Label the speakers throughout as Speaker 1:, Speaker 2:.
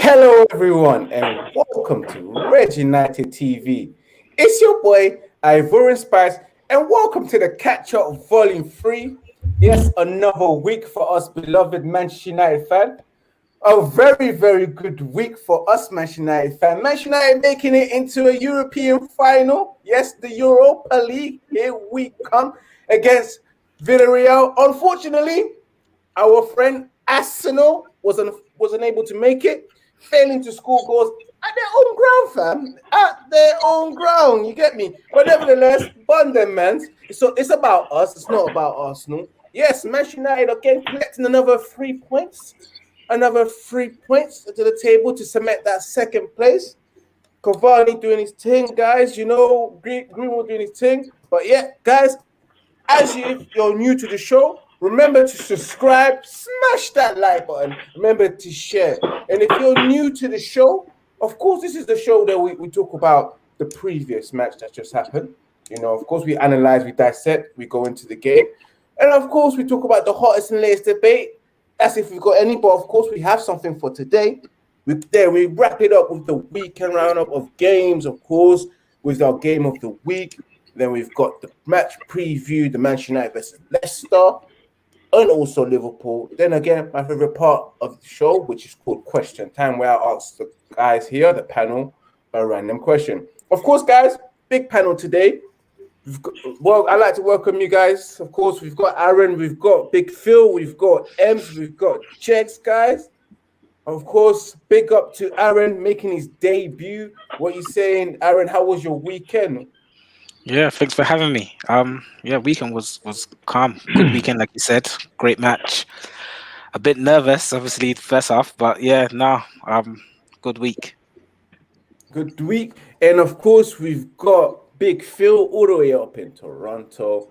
Speaker 1: Hello, everyone, and welcome to Red United TV. It's your boy, Ivorian Spice, and welcome to the Catch Up Volume 3. Yes, another week for us, beloved Manchester United fan. A very, very good week for us, Manchester United fan. Manchester United making it into a European final. Yes, the Europa League. Here we come against Villarreal. Unfortunately, our friend Arsenal wasn't able to make it, failing to score goals at their own ground, fam. At their own ground, you get me? But nevertheless, bun them, man. So it's about us. It's not about Arsenal. Yes, Manchester United again collecting another 3 points. Another 3 points to the table to cement that second place. Cavani doing his thing, guys. You know, Greenwood doing his thing. But yeah, guys, as if you're new to the show, remember to subscribe, smash that like button, remember to share. And if you're new to the show, of course, this is the show that we talk about the previous match that just happened. You know, of course, we analyze, we dissect, we go into the game. And of course, we talk about the hottest and latest debate, as if we've got any, but of course, we have something for today. We wrap it up with the weekend roundup of games, of course, with our game of the week. Then we've got the match preview, the Manchester United versus Leicester, and also Liverpool. Then again, my favorite part of the show, which is called Question Time, where I ask the guys here, the panel, a random question. Of course, guys, big panel today. I'd like to welcome you guys. Of course, we've got Aaron, we've got Big Phil, we've got Ems, we've got Jegs, guys. Of course, big up to Aaron making his debut. What you saying, Aaron? How was your weekend?
Speaker 2: Yeah, thanks for having me. Weekend was calm. Good weekend, like you said. Great match. A bit nervous, obviously, the first half, but good week.
Speaker 1: Good week. And of course, we've got Big Phil all the way up in Toronto.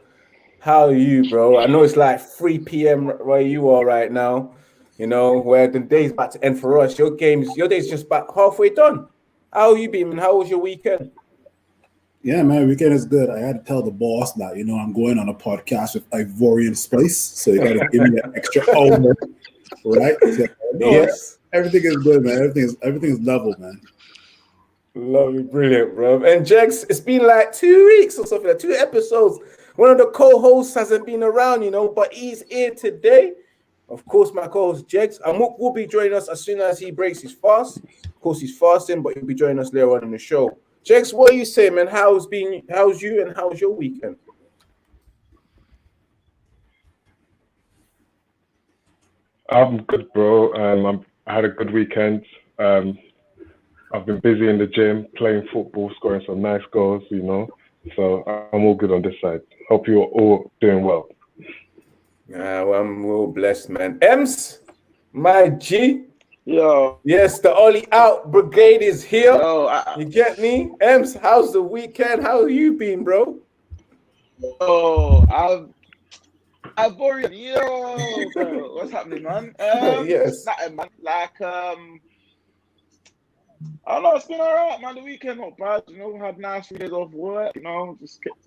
Speaker 1: How are you, bro? I know it's like 3 p.m. where you are right now, you know, where the day's about to end for us. Your day's just about halfway done. How you been, man? How was your weekend?
Speaker 3: Yeah, man, weekend is good. I had to tell the boss that, I'm going on a podcast with Ivorian Spice, so you got to give me an extra hour, right? So,
Speaker 1: yes.
Speaker 3: Everything is good, man. Everything is level, man.
Speaker 1: Lovely, brilliant, bro. And Jex, it's been like 2 weeks or something, like 2 episodes. One of the co-hosts hasn't been around, but he's here today. Of course, my co-host Jex, and will be joining us as soon as he breaks his fast. Of course, he's fasting, but he'll be joining us later on in the show. Jex, what are you saying, man? How's you and how's your weekend?
Speaker 4: I'm good, bro. I had a good weekend. I've been busy in the gym, playing football, scoring some nice goals, So I'm all good on this side. Hope you're all doing well.
Speaker 1: Well, I'm well blessed, man. Ems, my G.
Speaker 5: Yo.
Speaker 1: Yes, the Ollie Out Brigade is here.
Speaker 5: Yo,
Speaker 1: you get me? Ems, how's the weekend? How have you been, bro?
Speaker 5: I've worried. Yo, what's happening, man?
Speaker 1: Yes.
Speaker 5: Nothing, man. I don't know, it's been alright, man. The weekend not bad, had nice days off work, just kept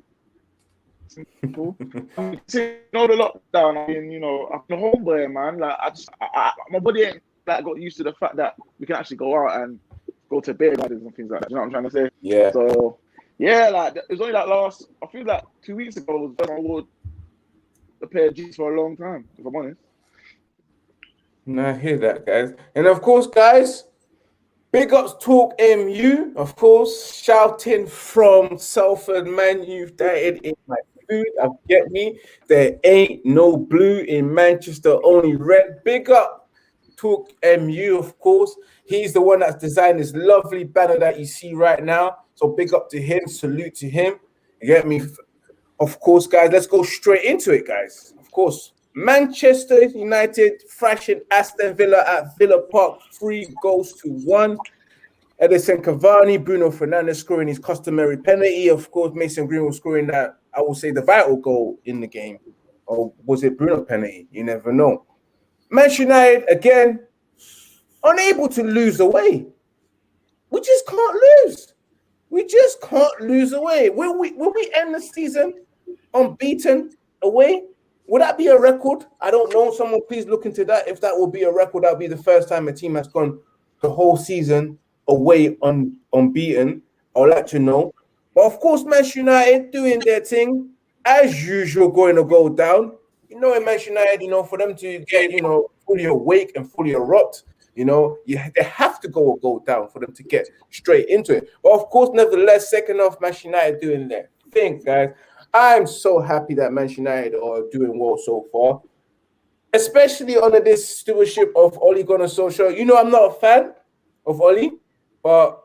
Speaker 5: simple. The lockdown, I'm a homeboy, man. My body ain't got used to the fact that we can actually go out and go to beer gardens and things like that. You know what I'm trying to say?
Speaker 1: Yeah.
Speaker 5: So yeah, it was only I feel like 2 weeks ago was the first time I wore a pair of jeans for a long time, if I'm honest.
Speaker 1: I hear that, guys. And of course, guys, big ups Talk MU, of course, shouting from Salford, Man United in my food. Get me? There ain't no blue in Manchester, only red. Big up Talk MU, of course. He's the one that's designed this lovely banner that you see right now. So big up to him, salute to him. You get me? Of course, guys, let's go straight into it, guys. Of course, Manchester United thrashing Aston Villa at Villa Park 3-1. Edison Cavani, Bruno Fernandes scoring his customary penalty. Of course, Mason Greenwood scoring that, I will say, the vital goal in the game. Or was it Bruno penalty? You never know. Manchester United, again, unable to lose away. We just can't lose. We just can't lose away. Will we end the season unbeaten away? Would that be a record? I don't know. Someone please look into that. If that will be a record, that will be the first time a team has gone the whole season away unbeaten. I would like to know. But of course, Manchester United doing their thing as usual, going to go down. You know, in Manchester United, for them to get fully awake and fully erupt, they have to go down for them to get straight into it. But of course, nevertheless, second off, Manchester United doing their thing, guys. I'm so happy that Manchester United are doing well so far, especially under this stewardship of Ole Gunnar Solskjaer. I'm not a fan of Ole, but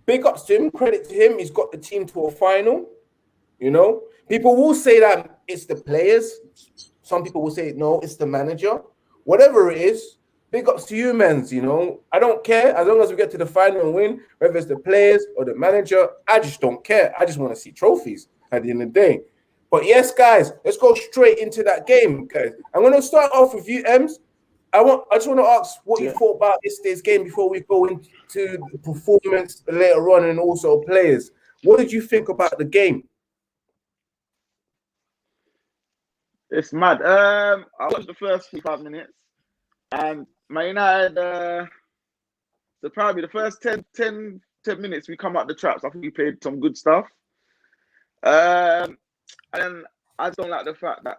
Speaker 1: big ups to him, credit to him. He's got the team to a final. People will say that it's the players. Some people will say no, it's the manager. Whatever it is, big ups to you, mans. I don't care as long as we get to the final and win, whether it's the players or the manager. I just don't care. I just want to see trophies at the end of the day. But yes, guys, let's go straight into that game, guys. I'm going to start off with you, Ems. I just want to ask what you thought about yesterday's game before we go into the performance later on and also players. What did you think about the game?
Speaker 5: It's mad. I watched the first 5 minutes, and Man United, so probably the first 10 minutes we come out the traps. I think we played some good stuff. And I just don't like the fact that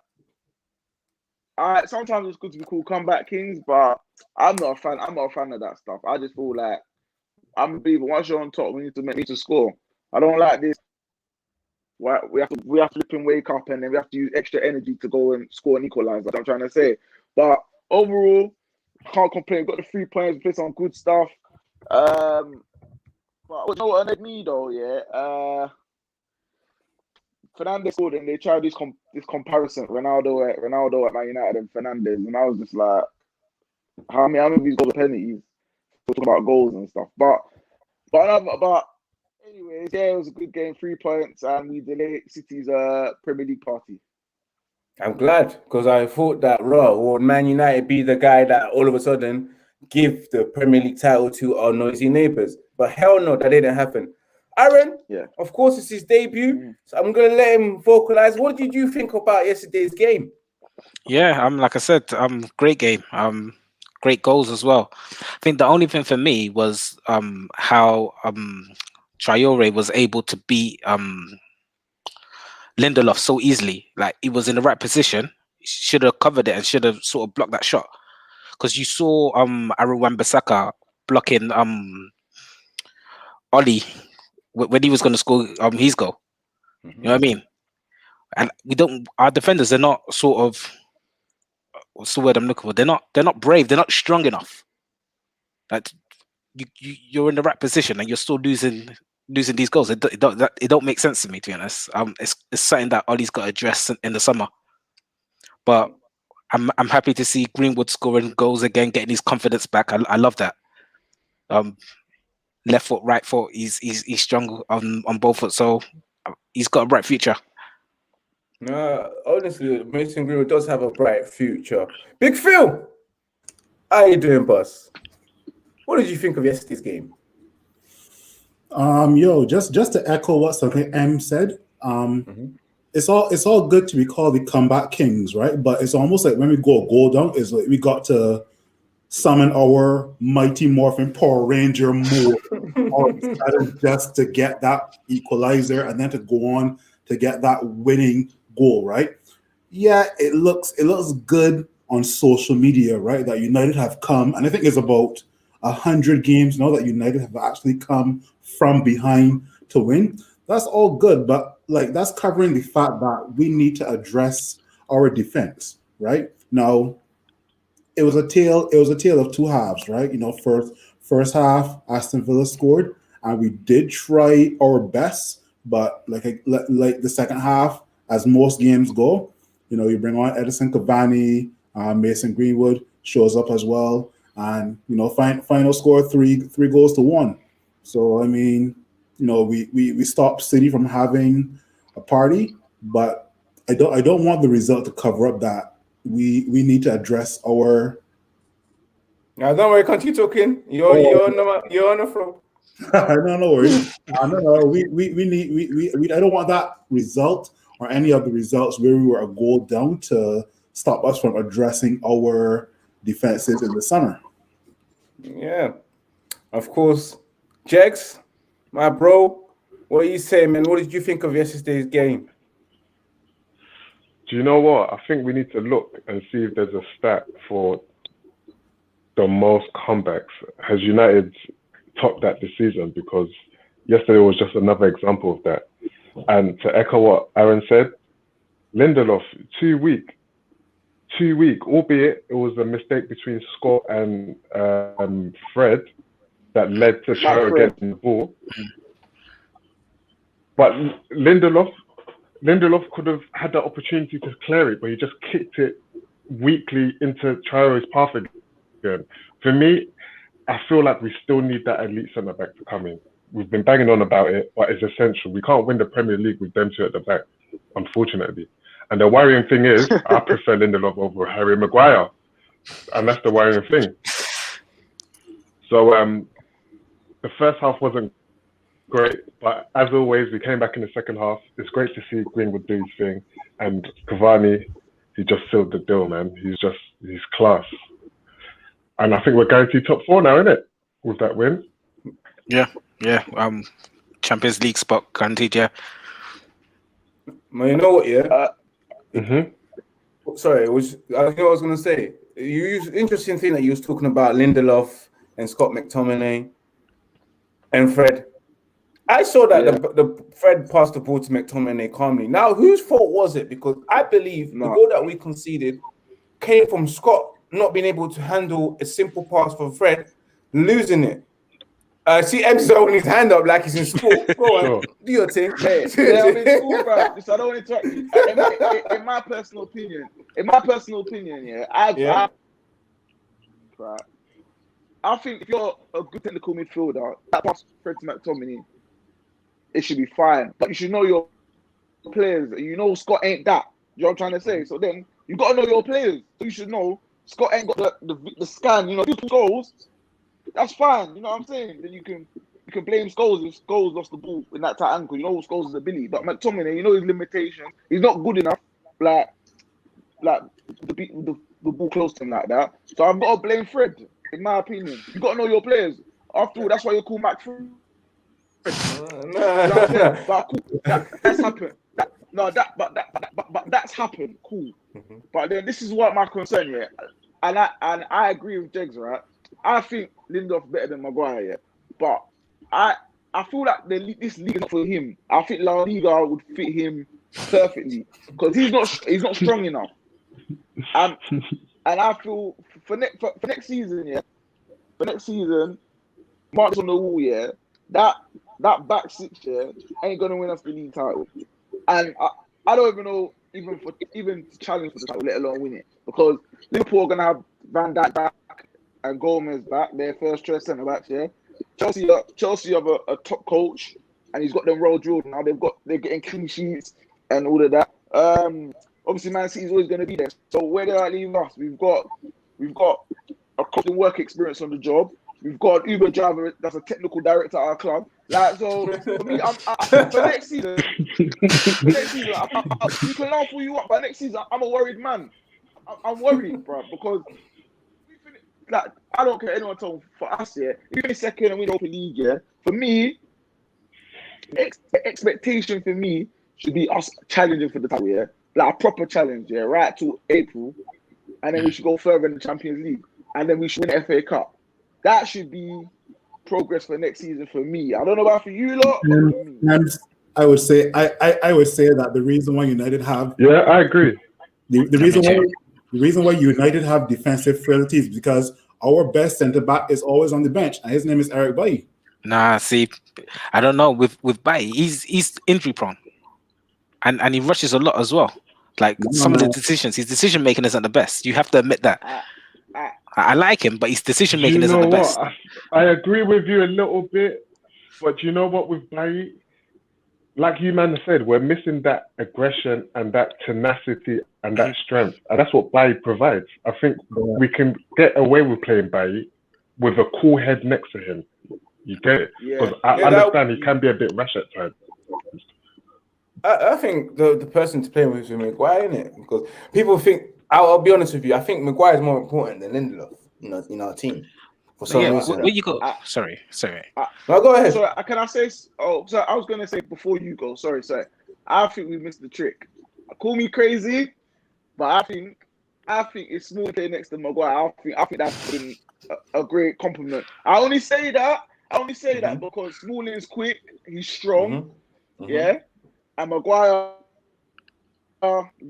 Speaker 5: sometimes it's good to be called comeback kings, but I'm not a fan. I'm not a fan of that stuff. I just feel like I'm a believer. Once you're on top, we need to make me to score. I don't like this. We have to flip and wake up, and then we have to use extra energy to go and score and equalize. That's what I'm trying to say. But overall, can't complain. Got the 3 points. Play some good stuff. But you know what annoyed me though, yeah. Fernandes scored, and they tried this comparison, Ronaldo at Man United and Fernandes, and I was just like, how many of these goals are penalties? We're talking about goals and stuff, but anyways, yeah, it was a good game, 3 points, and we delayed City's Premier League party.
Speaker 1: I'm glad, because I thought that would Man United be the guy that all of a sudden give the Premier League title to our noisy neighbours, but hell no, that didn't happen. Aaron, of course, it's his debut, so I'm going to let him vocalize. What did you think about yesterday's game?
Speaker 2: Yeah, like I said, great game. Great goals as well. I think the only thing for me was how Traore was able to beat Lindelof so easily. Like, he was in the right position, should have covered it and should have sort of blocked that shot. Because you saw Aaron Wan-Bissaka blocking Oli when he was going to score his goal. You know what I mean? And our defenders are not sort of, what's the word I'm looking for? They're not brave. They're not strong enough. Like, you're in the right position and you're still losing these goals. It don't make sense to me, to be honest. It's something that Ollie's got to address in the summer. But I'm happy to see Greenwood scoring goals again, getting his confidence back. I love that. Left foot, right foot, he's strong on both foot, so he's got a bright future.
Speaker 1: No, honestly, Mason Greenwood does have a bright future. Big Phil, how you doing, boss? What did you think of yesterday's game?
Speaker 3: Just to echo what something M said, it's all good to be called the comeback kings, right? But it's almost like when we go goal down, it's like we got to summon our Mighty Morphin Power Ranger mode just to get that equalizer and then to go on to get that winning goal, right? Yeah, it looks good on social media, right? That United have come, and I think it's about 100 games now that United have actually come from behind to win. That's all good, but like that's covering the fact that we need to address our defense, right? Now, it was a tale of two halves, right? First half, Aston Villa scored, and we did try our best, but like the second half, as most games go, you bring on Edison Cavani, Mason Greenwood shows up as well, and final score 3-1. So I mean, we stopped City from having a party, but I don't want the result to cover up that. We need to address our.
Speaker 1: Now, don't worry, continue talking. You're on the floor.
Speaker 3: No worries. No. We need. I don't want that result or any of the results where we were a goal down to stop us from addressing our defenses in the summer.
Speaker 1: Yeah. Of course, Jegs, my bro, what are you saying, man? What did you think of yesterday's game?
Speaker 4: Do you know what? I think we need to look and see if there's a stat for the most comebacks. Has United topped that this season? Because yesterday was just another example of that. And to echo what Aaron said, Lindelof, 2 week, albeit it was a mistake between Scott and Fred that led to Charo getting the ball. But Lindelof could have had the opportunity to clear it, but he just kicked it weakly into Charo's path again. For me, I feel like we still need that elite centre back to come in. We've been banging on about it, but it's essential. We can't win the Premier League with them two at the back, unfortunately. And the worrying thing is, I prefer Lindelof over Harry Maguire. And that's the worrying thing. So the first half wasn't great, but as always, we came back in the second half. It's great to see Greenwood do his thing. And Cavani, he just sealed the deal, man. He's class. And I think we're guaranteed top 4 now, isn't it? With that win.
Speaker 2: Yeah. Champions League spot guaranteed, yeah.
Speaker 1: Well, you know what, yeah?
Speaker 4: Mm-hmm.
Speaker 1: Sorry, I was going to say. Interesting thing that you was talking about Lindelof and Scott McTominay and Fred. I saw that the Fred passed the ball to McTominay calmly. Now, whose fault was it? Because I believe the goal that we conceded came from Scott not being able to handle a simple pass from Fred, losing it. See M's holding his hand up like he's in school. Go on, do your thing.
Speaker 5: Yeah, I'm in school, bro. So I don't want to talk. In my personal opinion, yeah, I think if you're a good technical midfielder, that pass Fred to McTominay, it should be fine. But you should know your players. You know Scott ain't that. You know what I'm trying to say? So then you got to know your players. So you should know Scott ain't got the scan. You know, if he goals, that's fine. You know what I'm saying? Then you can blame Scholes if Scholes lost the ball in that tight ankle. You know Scholes' ability. But McTominay, you know his limitations. He's not good enough, like to beat the ball close to him like that. So I've got to blame Fred, in my opinion. You got to know your players. After all, that's why you call Mac Fred. That's happened. But that's happened. Cool. Mm-hmm. But then this is what my concern, yeah. And I agree with Jegs, right? I think Lindelof better than Maguire, yeah. But I feel like this league is not for him. I think La Liga would fit him perfectly because he's not strong enough. And I feel for next season, yeah. For next season, marks on the wall, yeah. That back six, yeah, ain't gonna win us the league title. And I don't even know even to challenge for the title, let alone win it. Because Liverpool are gonna have Van Dijk back and Gomez back, their first choice centre backs, yeah. Chelsea have a top coach and he's got them well drilled now. They're getting clean sheets and all of that. Obviously Man City's always gonna be there. So where they're leaving us, we've got a constant work experience on the job. We've got an Uber driver that's a technical director at our club. Like, so for me, for next season, you can laugh who you want, but next season, I'm a worried man. I'm worried, bro, because like I don't care anyone told for us here. If we finish second and win the Open League, yeah, for me, expectation for me should be us challenging for the title, yeah, like a proper challenge, yeah, right to April, and then we should go further in the Champions League, and then we should win the FA Cup. That should be progress for next season for me. I don't know about for you lot.
Speaker 3: And I would say that the reason why United have
Speaker 4: I agree.
Speaker 3: The reason why United have defensive frailty is because our best centre back is always on the bench, and his name is Eric Bailly.
Speaker 2: Nah, see, I don't know with Bailly, he's injury prone, and he rushes a lot as well. Like some of the decisions, his decision making isn't the best. You have to admit that. I like him, but his decision making isn't the best.
Speaker 4: I agree with you a little bit, but you know what? With Bailly, like you man said, we're missing that aggression and that tenacity and that strength, and that's what Bailly provides. I think we can get away with playing Bailly with a cool head next to him. You get it? Because I understand he can be a bit rash at times.
Speaker 1: I think the person to play with is Maguire, innit? Because people think. I'll be honest with you. I think Maguire is more important than Lindelof in our team. for some
Speaker 2: Yeah,
Speaker 1: reason.
Speaker 2: where you go?
Speaker 5: I-
Speaker 2: Sorry.
Speaker 1: No, go ahead.
Speaker 5: So can I say? Oh, so I was gonna say before you go. Sorry. I think we missed the trick. Call me crazy, but I think it's Small playing next to Maguire. I think that's been a great compliment. I only say that because Smalling is quick, he's strong, yeah, and Maguire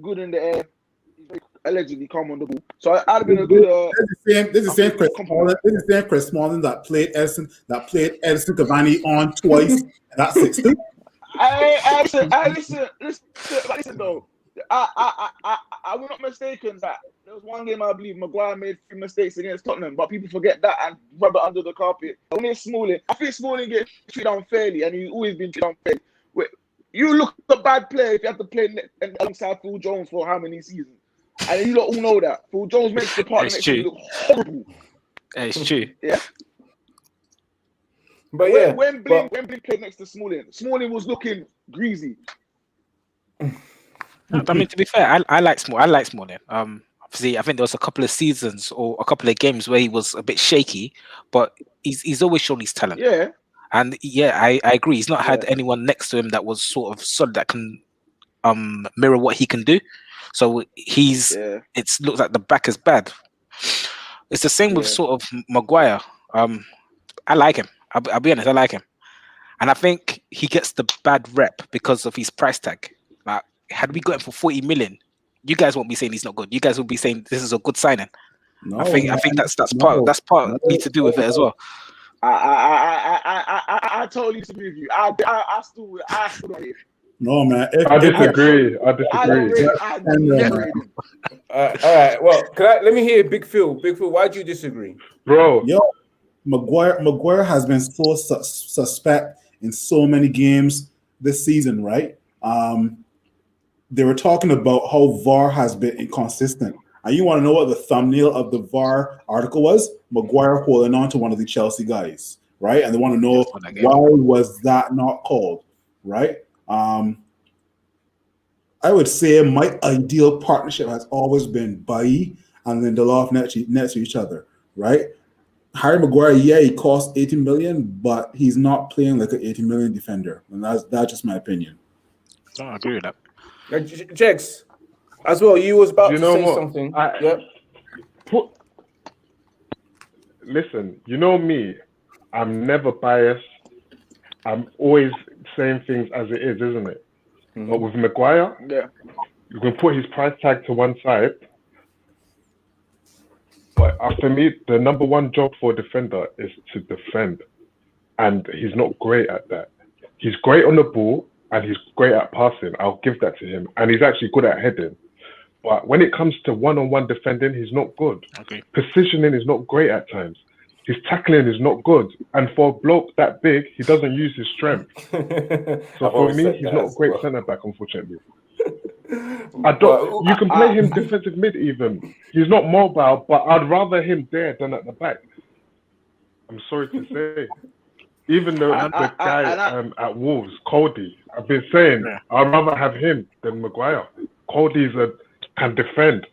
Speaker 5: good in the air. He's allegedly calm on the ball. So I'd have been a good.
Speaker 3: This is the same Chris Smalling. This is the same Chris Smalling that played Edison Cavani on twice. That's 6-2.
Speaker 5: Listen though. I was not mistaken that there was one game I believe Maguire made 3 mistakes against Tottenham, but people forget that and rub it under the carpet. Only Smalling, I think Smalling gets treated unfairly, and he's always been treated unfairly. You look a bad player if you have to play alongside Phil Jones for how many seasons, and you lot all know that Phil Jones makes the partner next to you look horrible.
Speaker 2: It's true.
Speaker 5: Yeah.
Speaker 1: But yeah,
Speaker 5: when Blink played next to Smalling was looking greasy.
Speaker 2: I mean, to be fair, I like Smalling. Obviously, I think there was a couple of seasons or a couple of games where he was a bit shaky, but he's always shown his talent.
Speaker 5: Yeah.
Speaker 2: And yeah, I agree. He's not had anyone next to him that was sort of solid that can mirror what he can do. So it looks like the back is bad. It's the same with sort of Maguire. I like him. I'll be honest, I like him. And I think he gets the bad rep because of his price tag. Like, had we got him for 40 million, you guys won't be saying he's not good. You guys will be saying this is a good signing.
Speaker 3: No,
Speaker 2: I think that's part need to do with it as well.
Speaker 5: I totally disagree with you. I still don't rate him.
Speaker 3: No, man.
Speaker 4: I disagree.
Speaker 5: I don't rate him.
Speaker 1: All right. Well, let me hear Big Phil. Big Phil, why do you disagree,
Speaker 4: Bro?
Speaker 3: Yo, Maguire has been so suspect in so many games this season, right? They were talking about how VAR has been inconsistent. And you want to know what the thumbnail of the VAR article was? Maguire holding on to one of the Chelsea guys, right? And they want to know why was that not called, right? I would say my ideal partnership has always been Bailly and Lindelof next to each other, right? Harry Maguire, he cost 80 million, but he's not playing like an 80 million defender. And that's just my opinion.
Speaker 2: I agree with that.
Speaker 1: Jex, as well, you was about to say
Speaker 4: what?
Speaker 1: something.
Speaker 4: Listen, you know me, I'm never biased. I'm always saying things as it is, isn't it? But with Maguire, you can put his price tag to one side. But for me, the number one job for a defender is to defend. And he's not great at that. He's great on the ball and he's great at passing. I'll give that to him. And he's actually good at heading. But when it comes to one-on-one defending, he's not good.
Speaker 2: Okay.
Speaker 4: Positioning is not great at times. His tackling is not good. And for a bloke that big, he doesn't use his strength. So for me, he's not a great centre-back, unfortunately. You can play him defensive mid even. He's not mobile, but I'd rather him there than at the back. I'm sorry to say. Even though the guy at Wolves, Cody, I've been saying I'd rather have him than Maguire. Cody's can defend.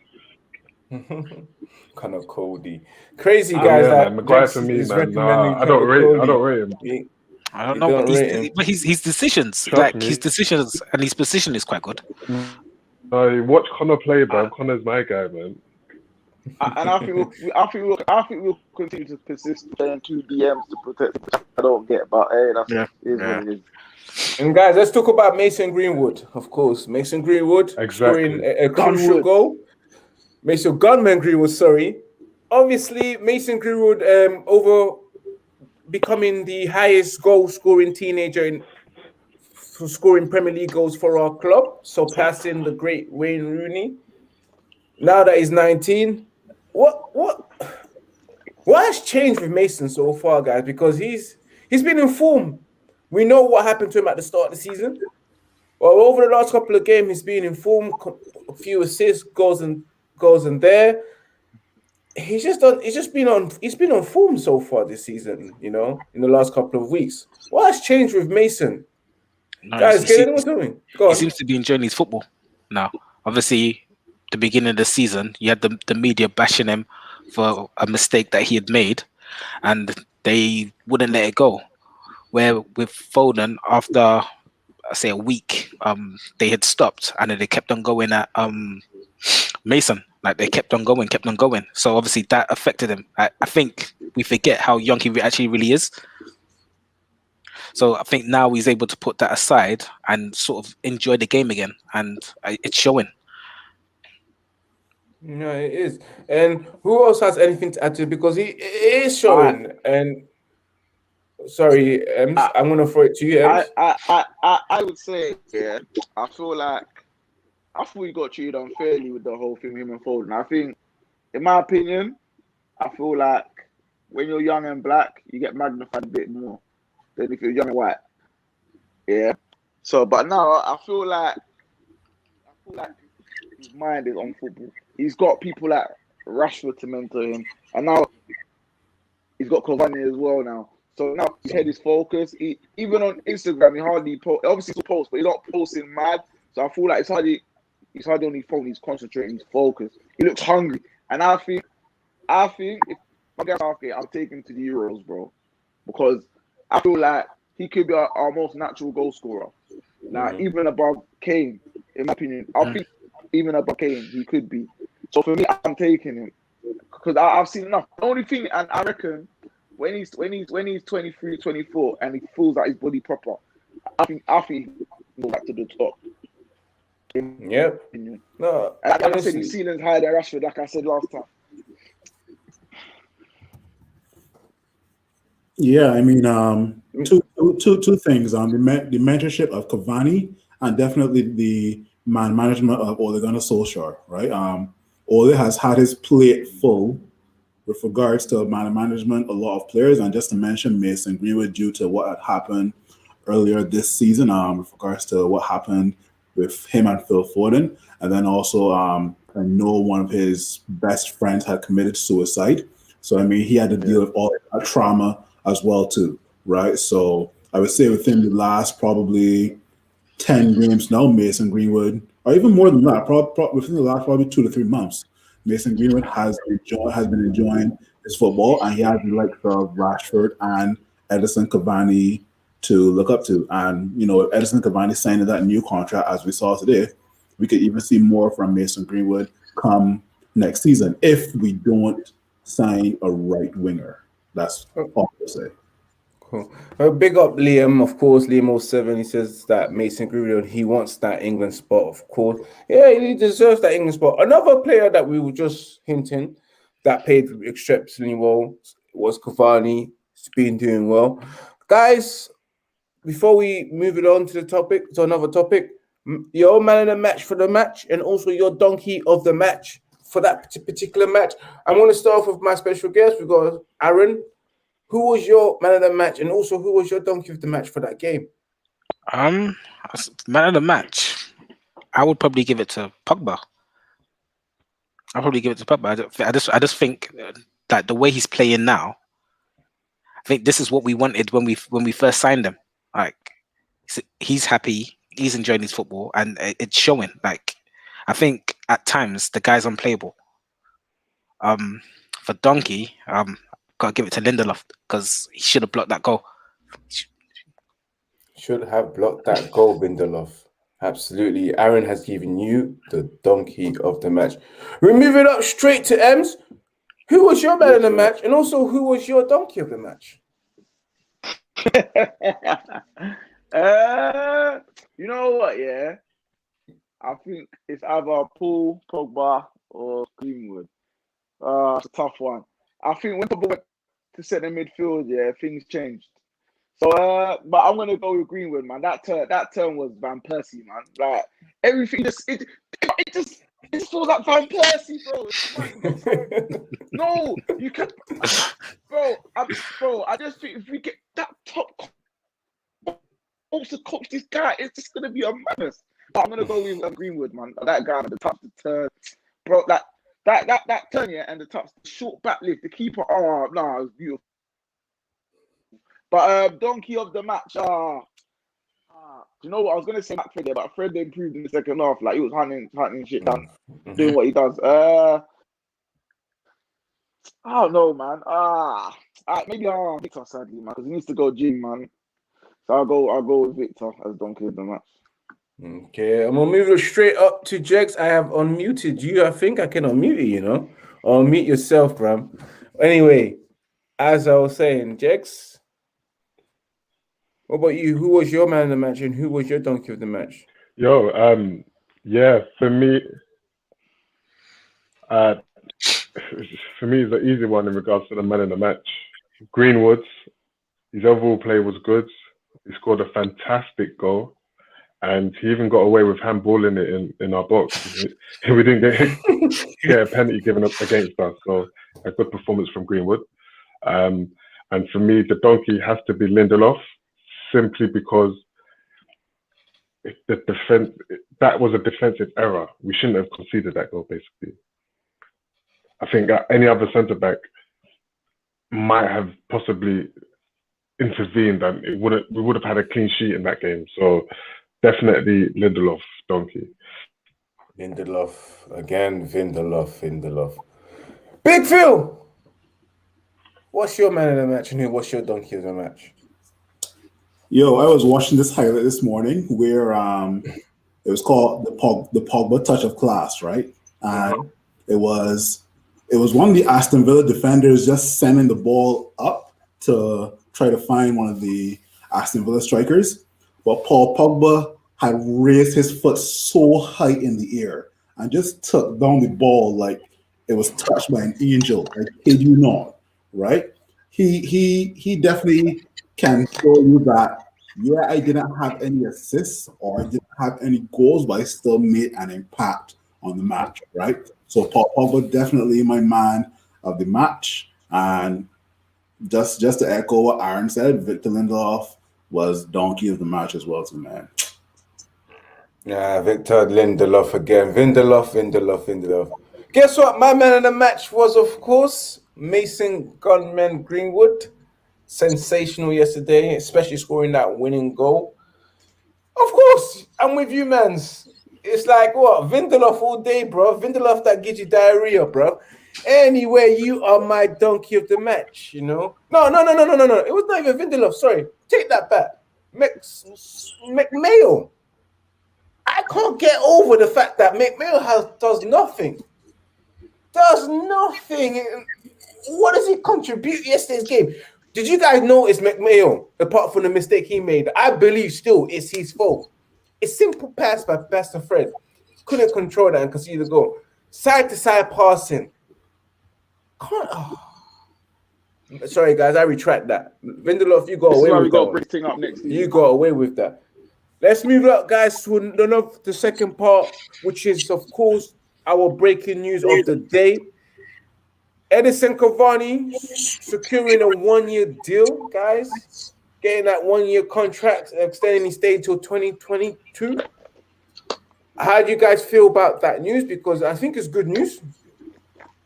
Speaker 1: Kind of Cody. Crazy guys.
Speaker 4: Yeah, Maguire for me, man. Nah, I don't rate him.
Speaker 2: I don't know, but his decisions, his decisions and his position is quite good.
Speaker 4: Watch Connor play, bro. Connor's my guy, man.
Speaker 5: And I think we'll continue to persist playing 2 DMs to protect. I don't get, but hey, that's what it is.
Speaker 1: And guys, let's talk about Mason Greenwood. Of course, Mason Greenwood scoring a crucial goal. Mason Gunman Greenwood, sorry. Obviously, Mason Greenwood over becoming the highest goal-scoring teenager for scoring Premier League goals for our club, surpassing the great Wayne Rooney. Now that he's 19, what has changed with Mason so far, guys? Because he's been in form. We know what happened to him at the start of the season. Well, over the last couple of games, he's been in form. A few assists, goals in there. He's been on form so far this season. You know, in the last couple of weeks. What has changed with Mason? Guys, get anyone doing? Go on.
Speaker 2: He seems to be enjoying his football now. Obviously, the beginning of the season, you had the media bashing him for a mistake that he had made. and they wouldn't let it go. Where with Foden, after say a week, they had stopped, and then they kept on going at Mason. Like they kept on going. So obviously that affected him. I think we forget how young he actually really is. So I think now he's able to put that aside and sort of enjoy the game again, and it's showing.
Speaker 1: No, it is. And who else has anything to add to it? Because it is showing. And sorry, Ems,
Speaker 5: I-
Speaker 1: I'm gonna throw it to you, Ems.
Speaker 5: I would say, yeah, I thought he got treated unfairly with the whole thing, him and Foden. I think, in my opinion, I feel like when you're young and black, you get magnified a bit more than if you're young and white. Yeah. So, but now I feel like his mind is on football. He's got people like Rashford to mentor him, and now he's got Cavani as well now. So now his head is focused. Even on Instagram, he hardly obviously he'll post, but he's not posting mad. So I feel like he's hardly on his phone. He's concentrating. He's focused. He looks hungry, and I think if I get after it, I'll take him to the Euros, bro, because I feel like he could be our most natural goal scorer. Like even above Kane, in my opinion. I think even above Kane, he could be. So for me, I'm taking him because I've seen enough. The only thing, and I reckon when he's 23, 24, and he feels like his body proper, I think he'll go back to the top.
Speaker 1: Yep. No,
Speaker 5: like I said,
Speaker 1: honestly.
Speaker 5: his ceiling's higher than Rashford, like I said last time.
Speaker 3: Yeah, I mean, two things. The mentorship of Cavani and definitely the management of Ole Gunnar Solskjaer, right? Ole has had his plate full with regards to management, a lot of players, and just to mention Mason Greenwood due to what had happened earlier this season, with regards to what happened with him and Phil Foden, and then also I know one of his best friends had committed suicide. So I mean, he had to deal with all that trauma as well too, right? So I would say within the last probably 10 games now, Mason Greenwood, or even more than that, probably within the last probably 2 to 3 months, Mason Greenwood has been enjoying his football, and he has the likes of Rashford and Edison Cavani to look up to. And you know, if Edison Cavani signing that new contract as we saw today, we could even see more from Mason Greenwood come next season if we don't sign a right winger. That's all I'll say.
Speaker 1: Cool. Big up Liam, of course. Liam 07, he says that Mason Greenwood, he wants that England spot, of course. Yeah, he deserves that England spot. Another player that we were just hinting that paid exceptionally well was Cavani. He's been doing well. Guys, before we move it on to another topic, your man of the match for the match and also your donkey of the match for that particular match. I'm going to start off with my special guest. We've got Aaron. Who was your man of the match, and also who was your donkey of the match for that game?
Speaker 2: Man of the match, I would probably give it to Pogba. I just think that the way he's playing now, I think this is what we wanted when we first signed him. Like he's happy, he's enjoying his football, and it's showing. Like I think at times the guy's unplayable. For donkey, gotta give it to Lindelof because he should have blocked that goal.
Speaker 1: Should have blocked that goal, Lindelof. Absolutely. Aaron has given you the donkey of the match. We're moving up straight to Ems. Who was your man of the match, and also who was your donkey of the match?
Speaker 5: You know what? Yeah, I think it's either Paul, Pogba, or Greenwood. It's a tough one. I think when Pogba went to centre midfield, yeah, things changed. So, but I'm gonna go with Greenwood, man. That turn was Van Persie, man. Like everything, it just feels like Van Persie, bro. No, you can, bro. I just think if we get that top also coach this guy, it's just gonna be a madness. But I'm gonna go with Greenwood, man. That guy at the top, the turn, bro. That turn, yeah, and the touch, the short back lift, the keeper. Oh no, it was beautiful. But donkey of the match. Do you know what I was gonna say? Fred, but Fred improved in the second half. Like he was hunting shit down, doing what he does. I don't know, man. maybe Victor sadly, man, because he needs to go gym, man. So I'll go with Victor as donkey of the match.
Speaker 1: Okay, I'm gonna move it straight up to Jex. I have unmuted you. I think I can unmute you, or unmute yourself, bro. Anyway, as I was saying, Jex, what about you? Who was your man of the match and who was your donkey of the match?
Speaker 4: Yo, yeah, for me, it's an easy one in regards to the man in the match. Greenwood, his overall play was good. He scored a fantastic goal, and he even got away with handballing it in our box. We didn't get a penalty given up against us, so a good performance from Greenwood. And for me, the donkey has to be Lindelof, simply because that was a defensive error. We shouldn't have conceded that goal, basically. I think that any other centre back might have possibly intervened, and we would have had a clean sheet in that game. So definitely Lindelof, donkey.
Speaker 1: Lindelof again. Lindelof. Big Phil, what's your man of the match and what's your donkey of the match?
Speaker 3: Yo, I was watching this highlight this morning where it was called the Pogba touch of class, right? And it was one of the Aston Villa defenders just sending the ball up to try to find one of the Aston Villa strikers. But Paul Pogba had raised his foot so high in the air and just took down the ball like it was touched by an angel. I kid you not, right? He definitely can show you that, yeah, I didn't have any assists or I didn't have any goals, but I still made an impact on the match, right? So Paul Pogba definitely my man of the match. And just to echo what Aaron said, Victor Lindelof was donkey of the match as well, to man.
Speaker 1: Yeah, Victor Lindelof again. Lindelof. Guess what? My man of the match was, of course, Mason Gunman Greenwood. Sensational yesterday, especially scoring that winning goal. Of course, I'm with you, mans. It's like what? Lindelof all day, bro. Lindelof that gives you diarrhea, bro. Anyway, you are my donkey of the match, No. It was not even Lindelof. Sorry. Take that back. McMail. I can't get over the fact that McMail does nothing. What does he contribute yesterday's game? Did you guys notice McMail, apart from the mistake he made? I believe still it's his fault. A simple pass by Pastor Fred. Couldn't control that and concede the goal. Side to side passing. Sorry, guys, I retract that. Lindelof, you got away with that. You got away with that. Let's move up, guys, to the second part, which is, of course, our breaking news of the day. Edison Cavani securing a 1-year deal, guys. Getting that 1-year contract, extending his stay until 2022. How do you guys feel about that news? Because I think it's good news.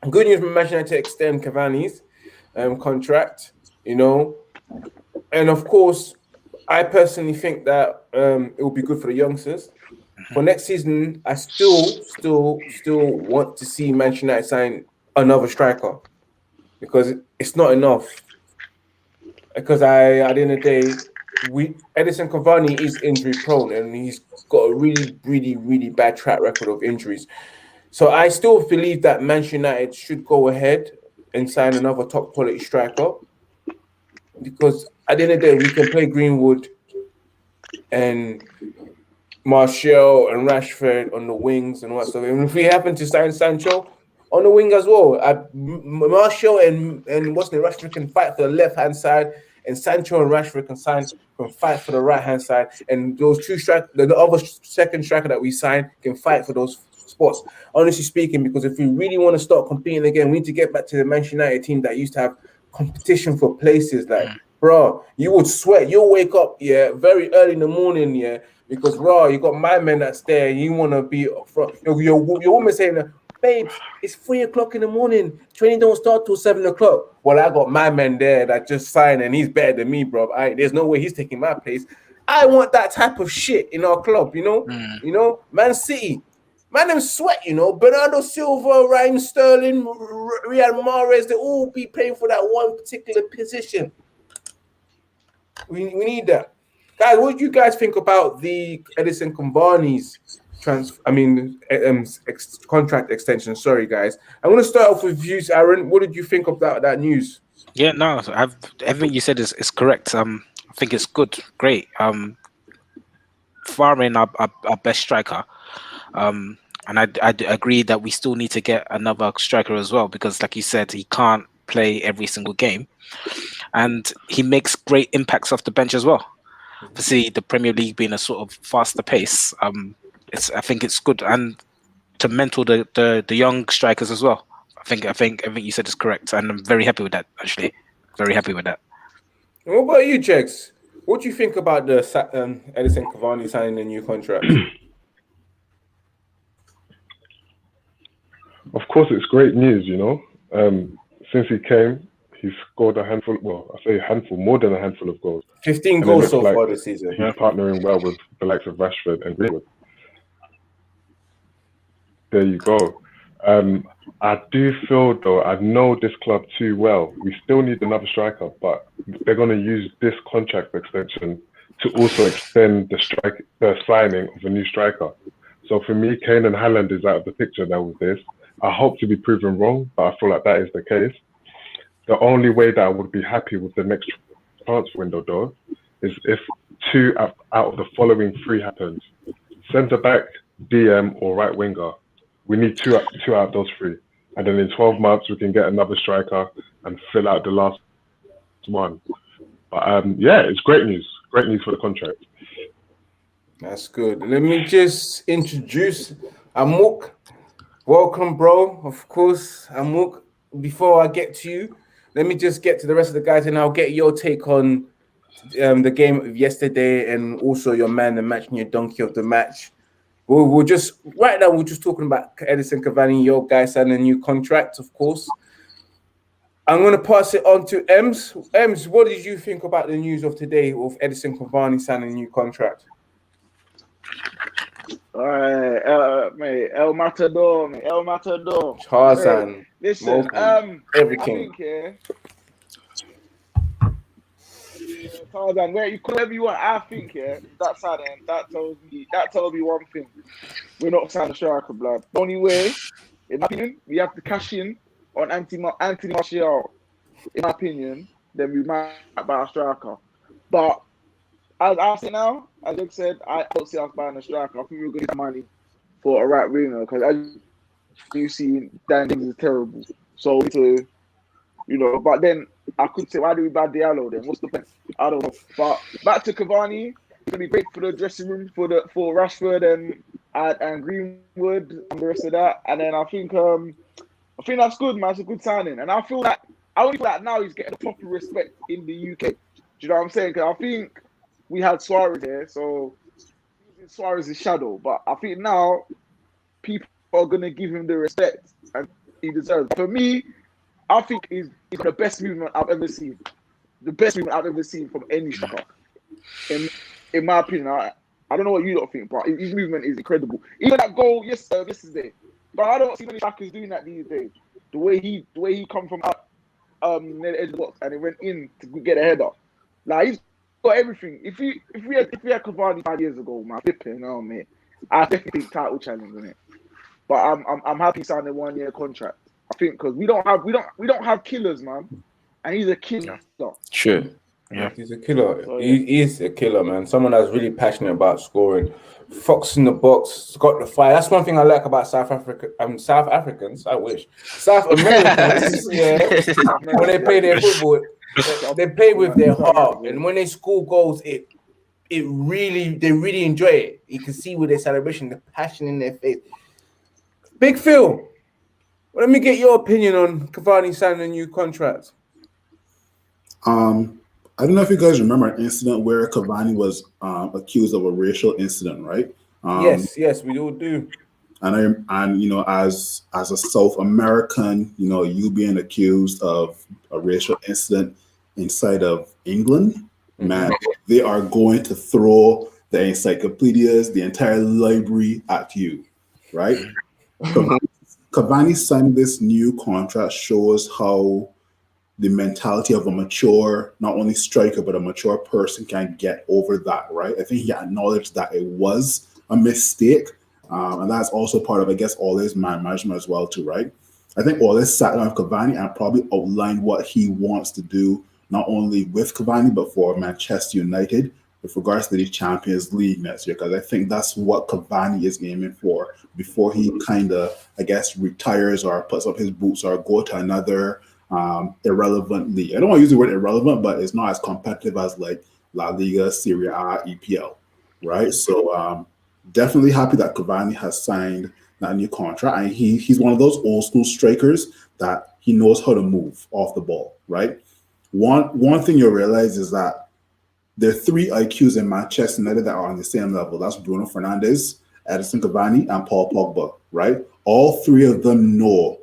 Speaker 1: Good news from Manchester United to extend Cavani's contract, And of course, I personally think that it will be good for the youngsters. For next season, I still want to see Manchester United sign another striker because it's not enough. Because at the end of the day, Edison Cavani is injury prone and he's got a really, really, really bad track record of injuries. So I still believe that Manchester United should go ahead and sign another top quality striker because at the end of the day, we can play Greenwood and Martial and Rashford on the wings and what stuff. And if we happen to sign Sancho on the wing as well, Martial and Rashford can fight for the left-hand side, and Sancho and Rashford can fight for the right-hand side. And those two strikers, the other second striker that we sign, can fight for those spots. Honestly speaking, because if we really want to start competing again, we need to get back to the Manchester United team that used to have competition for places. Like, bro, you would sweat. You'll wake up, very early in the morning, because, you got my men that's there. You want to be up front. Your woman saying, babes, it's 3 o'clock in the morning. Training don't start till 7 o'clock. Well, I got my man there that just signed and he's better than me, bro. There's no way he's taking my place. I want that type of shit in our club, Man City. Man, them sweat, you know. Bernardo Silva, Raheem Sterling, Riyad Mahrez, they all be playing for that one particular position. We need that. Guys, what do you guys think about the Edison Cavani's contract extension? Sorry, guys. I'm going to start off with you, Aaron. What did you think of that news?
Speaker 2: Yeah, no, everything you said is correct. I think it's good, great. Farming our best striker. And I agree that we still need to get another striker as well, because like you said, he can't play every single game, and he makes great impacts off the bench as well. See, the Premier League being a sort of faster pace, I think it's good, and to mentor the young strikers as well. I think everything you said is correct, and I'm very happy with that. Actually, very happy with that.
Speaker 1: And what about you, Jex? What do you think about the Edison Cavani signing a new contract?
Speaker 4: Of course, it's great news, you know. Since he came, he's scored a handful. Well, I say a handful, more than a handful of goals.
Speaker 1: 15 goals so far this season.
Speaker 4: He's partnering well with the likes of Rashford and Greenwood. There you go. I do feel, though, I know this club too well. We still need another striker, but they're going to use this contract extension to also extend the signing of a new striker. So for me, Kane and Haaland is out of the picture now with this. I hope to be proven wrong, but I feel like that is the case. The only way that I would be happy with the next transfer window, though, is if 2 out of the following 3 happens. Centre-back, DM, or right winger. We need two out of those 3. And then in 12 months, we can get another striker and fill out the last one. But yeah, it's great news. Great news for the contract.
Speaker 1: That's good. Let me just introduce Amuk. Welcome, bro. Of course, Amuk. Before I get to you, let me just get to the rest of the guys, and I'll get your take on the game of yesterday, and also your man, the match, and your donkey of the match. We'll just right now. We're just talking about Edison Cavani, your guy signing a new contract, of course. I'm going to pass it on to Ems. Ems, what did you think about the news of today of Edison Cavani signing a new contract?
Speaker 5: All right, mate, El Matador, mate, El Matador.
Speaker 1: Tarzan.
Speaker 5: Hey, listen,
Speaker 1: everything.
Speaker 5: I think, Tarzan, where you call whatever you want. I think, that signing, that tells me one thing: we're not signing a striker, blood. The only way, in my opinion, we have to cash in on Anthony Martial. In my opinion, then we might buy a striker. But as I say now, as Luke said, I don't see us buying a striker. I think we're going to get money for a right winger, because as you see, Dan Ings is terrible. So to, but then I could say, why do we buy Diallo then? What's the point? I don't know. But back to Cavani, it's gonna be great for the dressing room for Rashford and Greenwood and the rest of that. And then I think that's good, man. It's a good signing, and I only feel that now he's getting the proper respect in the UK. Do you know what I'm saying? Because I think we had Suarez there, so Suarez's shadow. But I think now people are gonna give him the respect and he deserves. For me, I think he's the best movement I've ever seen. The best movement I've ever seen from any striker. In my opinion, I don't know what you don't think, but his movement is incredible. Even that goal yesterday, but I don't see many strikers doing that these days. The way he come from up near the edge of the box and it went in to get a header. Like, he's got everything. If we had Cavani 5 years ago, man, flipping, oh man, I definitely think title challenge on it. But I'm happy signing a 1-year contract. I think because we don't have killers, man, and he's a killer.
Speaker 1: Sure, yeah, he's a killer. So, he is a killer, man. Someone that's really passionate about scoring. Fox in the box, got the fire. That's one thing I like about South Africans. I wish South Americans, when they play their football, they play with their heart, and when they score goals, they really enjoy it. You can see with their celebration, the passion in their face. Big Phil. Well, let me get your opinion on Cavani signing a new contract.
Speaker 3: I don't know if you guys remember an incident where Cavani was accused of a racial incident, right?
Speaker 1: Yes, we all do.
Speaker 3: And as a South American, you being accused of a racial incident inside of England, man, they are going to throw the encyclopedias, the entire library at you. right? Cavani signing this new contract shows how the mentality of a mature, not only striker, but a mature person can get over that, right? I think he acknowledged that it was a mistake. And that's also part of, I guess, all his man management as well, too, right? I think all this sat down with Cavani and probably outlined what he wants to do, not only with Cavani, but for Manchester United with regards to the Champions League next year, because I think that's what Cavani is aiming for before he kind of, I guess, retires or puts up his boots or go to another irrelevant league. I don't want to use the word irrelevant, but it's not as competitive as like La Liga, Serie A, EPL, right? So definitely happy that Cavani has signed that new contract, and he's one of those old school strikers that he knows how to move off the ball, right? One thing you'll realize is that there are three IQs in Manchester United that are on the same level. That's Bruno Fernandes, Edison Cavani, and Paul Pogba, right? All three of them know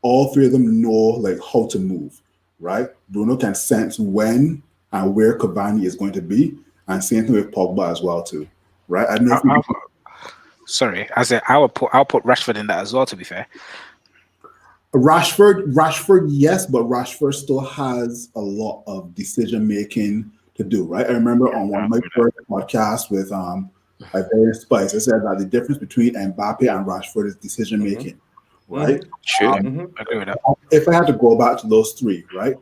Speaker 3: like how to move, right? Bruno can sense when and where Cavani is going to be, and same thing with Pogba as well too, right? I don't know if
Speaker 2: Sorry, I said I'll put Rashford in that as well. To be fair,
Speaker 3: Rashford, yes, but Rashford still has a lot of decision making to do, right? I remember on one of my first podcasts with Ivorian Spice, I said that the difference between Mbappe and Rashford is decision making, right?
Speaker 2: True. I agree with that.
Speaker 3: If I had to go back to those three, right?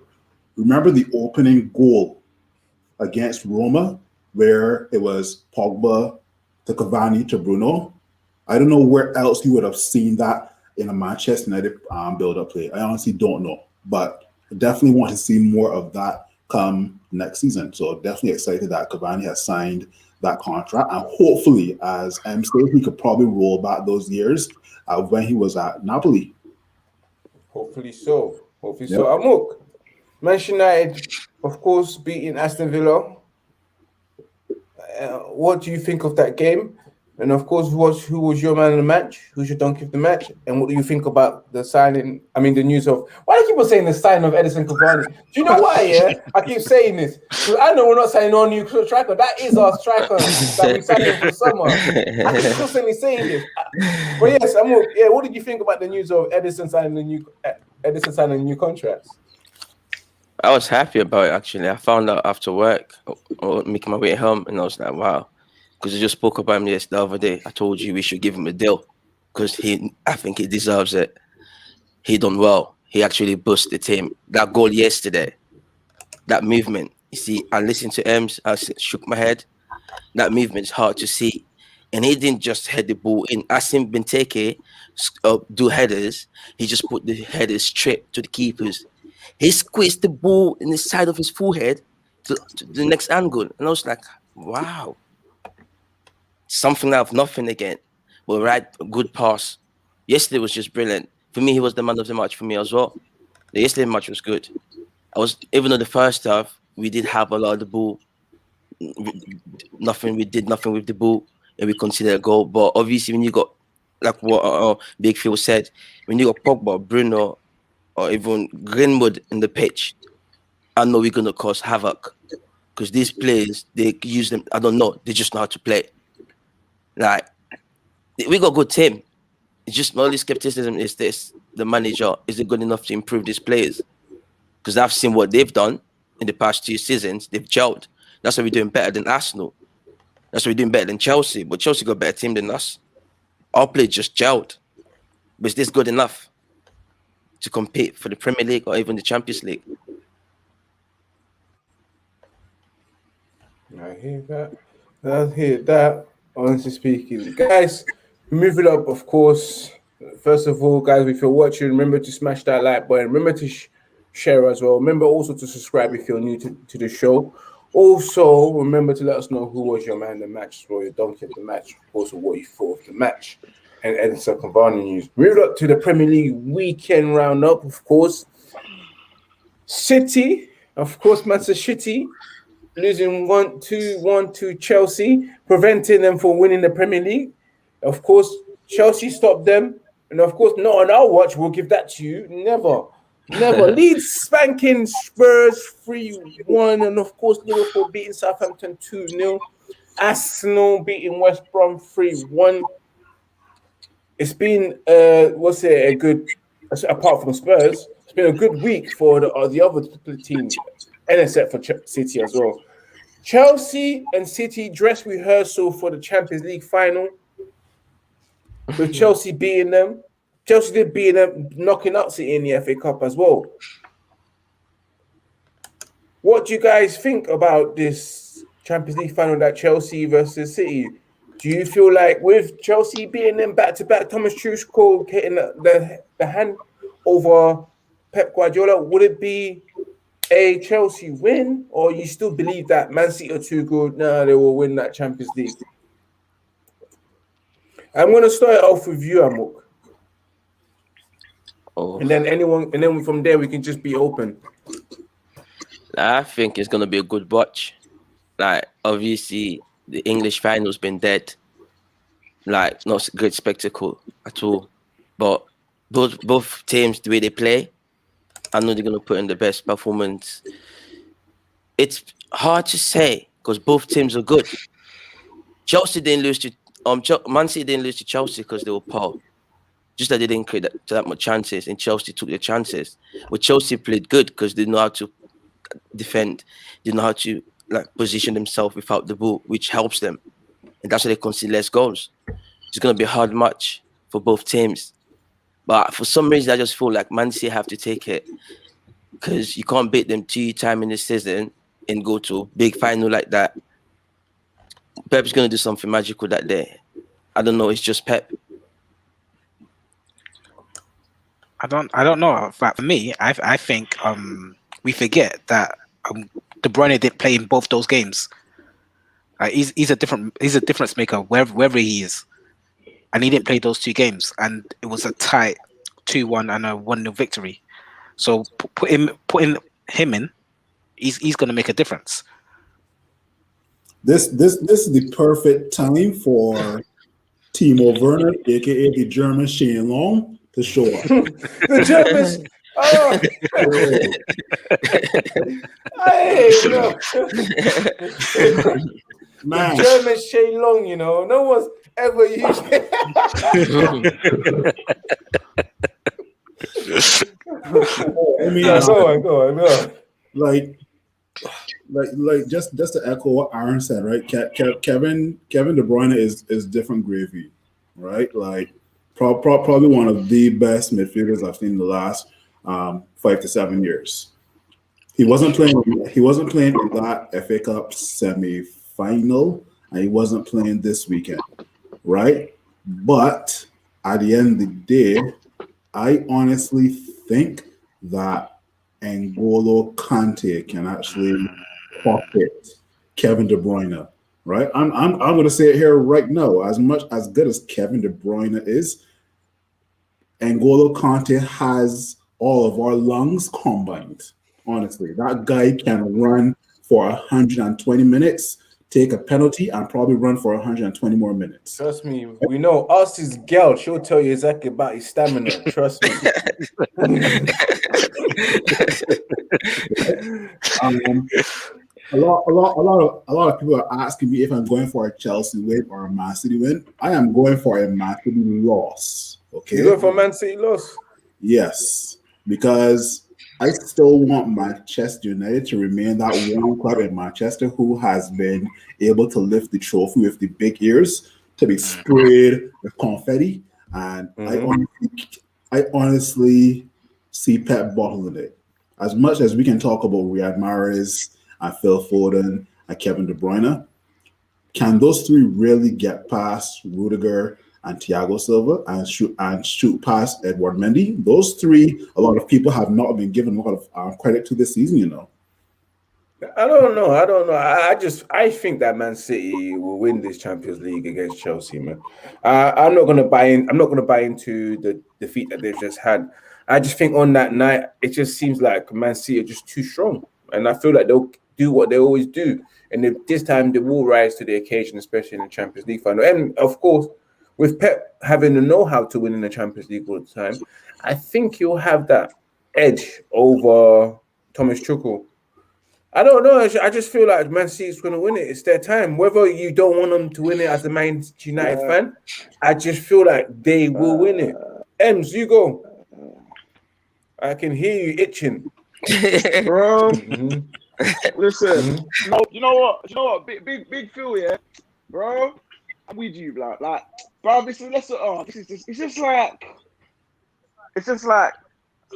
Speaker 3: Remember the opening goal against Roma, where it was Pogba to Cavani to Bruno. I don't know where else you would have seen that in a Manchester United build-up play. I honestly don't know, but I definitely want to see more of that come next season. So definitely excited that Cavani has signed that contract, and hopefully, as M said, he could probably roll back those years when he was at Napoli.
Speaker 1: Hopefully so. So. Amok, Manchester United, of course, beating Aston Villa. What do you think of that game? And of course, who was your man of the match? Who's your donkey of the match? And what do you think about the signing? I mean, the news of why do you keep on saying the signing of Edison Cavani? Do you know why? Yeah, I keep saying this because I know we're not signing on new striker. That is our striker that we signed for summer. I keep constantly saying this. But yes, what did you think about the news of Edison signing a new contract?
Speaker 6: I was happy about it, actually. I found out after work, or making my way home, and I was like, wow. Because I just spoke about him the other day. I told you we should give him a deal because I think he deserves it. He done well. He actually boosted the team. That goal yesterday, that movement. You see, I listened to Ems. I shook my head. That movement is hard to see. And he didn't just head the ball in. I seen Benteke do headers. He just put the headers straight to the keepers. He squeezed the ball in the side of his forehead to the next angle. And I was like, wow. Something out of nothing again. Well, right, a good pass. Yesterday was just brilliant. For me, he was the man of the match for me as well. The yesterday match was good. Even though the first half, we did have a lot of the ball. We did nothing with the ball, and we considered a goal. But obviously, when you got, like what Big Phil said, when you got Pogba, Bruno, or even Greenwood in the pitch, I know we're going to cause havoc. Because these players, they use them, I don't know, they just know how to play. Like, we got a good team. It's just my only skepticism is this: the manager, is it good enough to improve these players? Because I've seen what they've done in the past 2 seasons. They've gelled. That's why we're doing better than Arsenal. That's why we're doing better than Chelsea. But Chelsea got a better team than us. Our play just gelled. But is this good enough to compete for the Premier League or even the Champions League?
Speaker 1: I hear that. Honestly speaking, guys, moving up, of course. First of all, guys, if you're watching, remember to smash that like button. Remember to share as well. Remember also to subscribe if you're new to the show. Also, remember to let us know who was your man of the match, or your donkey of the match. Also, what you thought of the match. And Edison Cavani news. Moving up to the Premier League weekend roundup, of course. City, of course, Manchester City. Losing 1-2 to Chelsea, preventing them from winning the Premier League. Of course, Chelsea stopped them. And of course, not on our watch, we'll give that to you. Never. Leeds spanking Spurs 3-1. And of course, Liverpool beating Southampton 2-0. Arsenal beating West Brom 3-1. it's been a good, apart from Spurs, it's been a good week for the other teams, and except for City as well. Chelsea and City dress rehearsal for the Champions League final, with Chelsea beating them. Chelsea did beat them, knocking out City in the FA Cup as well. What do you guys think about this Champions League final, that Chelsea versus City? Do you feel like with Chelsea beating them back-to-back, Thomas Tuchel getting the hand over Pep Guardiola, would it be a Chelsea win, or you still believe that Man City are too good? No, they will win that Champions League. I'm going to start off with you, Amok.
Speaker 6: Oh.
Speaker 1: And then from there we can just be open.
Speaker 6: I think it's gonna be a good watch. Like, obviously, the English final's been dead. Like, not a good spectacle at all. But both teams, the way they play, I know they're gonna put in the best performance. It's hard to say because both teams are good. Chelsea didn't lose to Man City didn't lose to Chelsea because they were poor. Just that they didn't create that much chances, and Chelsea took their chances. But Chelsea played good because they know how to defend, they know how to position themselves without the ball, which helps them, and that's why they concede less goals. It's gonna be a hard match for both teams, but for some reason I just feel like Man City have to take it because you can't beat them 2 times in the season and go to a big final like that. Pep's gonna do something magical that day. I don't know. It's just Pep.
Speaker 2: I don't know. But for me, I think we forget that De Bruyne did play in both those games. He's a difference maker wherever he is, and he didn't play those 2 games, and it was a tight 2-1 and a 1-0 victory. So putting him in, he's going to make a difference.
Speaker 3: This is the perfect time for Timo Werner, aka the German Shane Long, to show up.
Speaker 1: The Germans. Oh,
Speaker 3: Man.
Speaker 1: The German Shane Long, no one's ever used it.
Speaker 3: I mean,
Speaker 1: go on.
Speaker 3: Like just to echo what Aaron said, right? Kevin De Bruyne is different gravy, right? Like probably one of the best midfielders I've seen in the last 5 to 7 years. He wasn't playing in that FA Cup semi-final, and he wasn't playing this weekend, right? But at the end of the day, I honestly think that N'Golo Kante can actually pocket Kevin De Bruyne, right? I'm going to say it here right now. As good as Kevin De Bruyne is, N'Golo Kante has all of our lungs combined. Honestly, that guy can run for 120 minutes, take a penalty, and probably run for 120 more minutes.
Speaker 1: Trust me, we know Austin's girl. She'll tell you exactly about his stamina. Trust me.
Speaker 3: A lot of people are asking me if I'm going for a Chelsea win or a Man City win. I am going for a Man City loss. Okay,
Speaker 1: you going for Man City loss?
Speaker 3: Yes, because I still want Manchester United to remain that one club in Manchester who has been able to lift the trophy with the big ears, to be sprayed with confetti, and I honestly see Pep bottling it. As much as we can talk about Riyad Mahrez and Phil Foden and Kevin De Bruyne, can those 3 really get past Rudiger and Thiago Silva and shoot past Edward Mendy? Those 3, a lot of people have not been given a lot of credit to this season,
Speaker 1: I don't know. I think that Man City will win this Champions League against Chelsea, man. I'm not gonna buy into the defeat that they've just had. I just think on that night, it just seems like Man City are just too strong, and I feel like they'll do what they always do, and this time they will rise to the occasion, especially in the Champions League final. And of course, with Pep having the know-how to win in the Champions League all the time, I think he'll have that edge over Thomas Tuchel. I don't know. I just feel like Man City's going to win it. It's their time. Whether you don't want them to win it as a Man United fan, I just feel like they will win it. Ems, you go. I can hear you itching.
Speaker 5: Bro,
Speaker 1: Mhm.
Speaker 5: listen. No, you know what? Big Phil, yeah, bro. I'm with you, like, bro. This is it's just like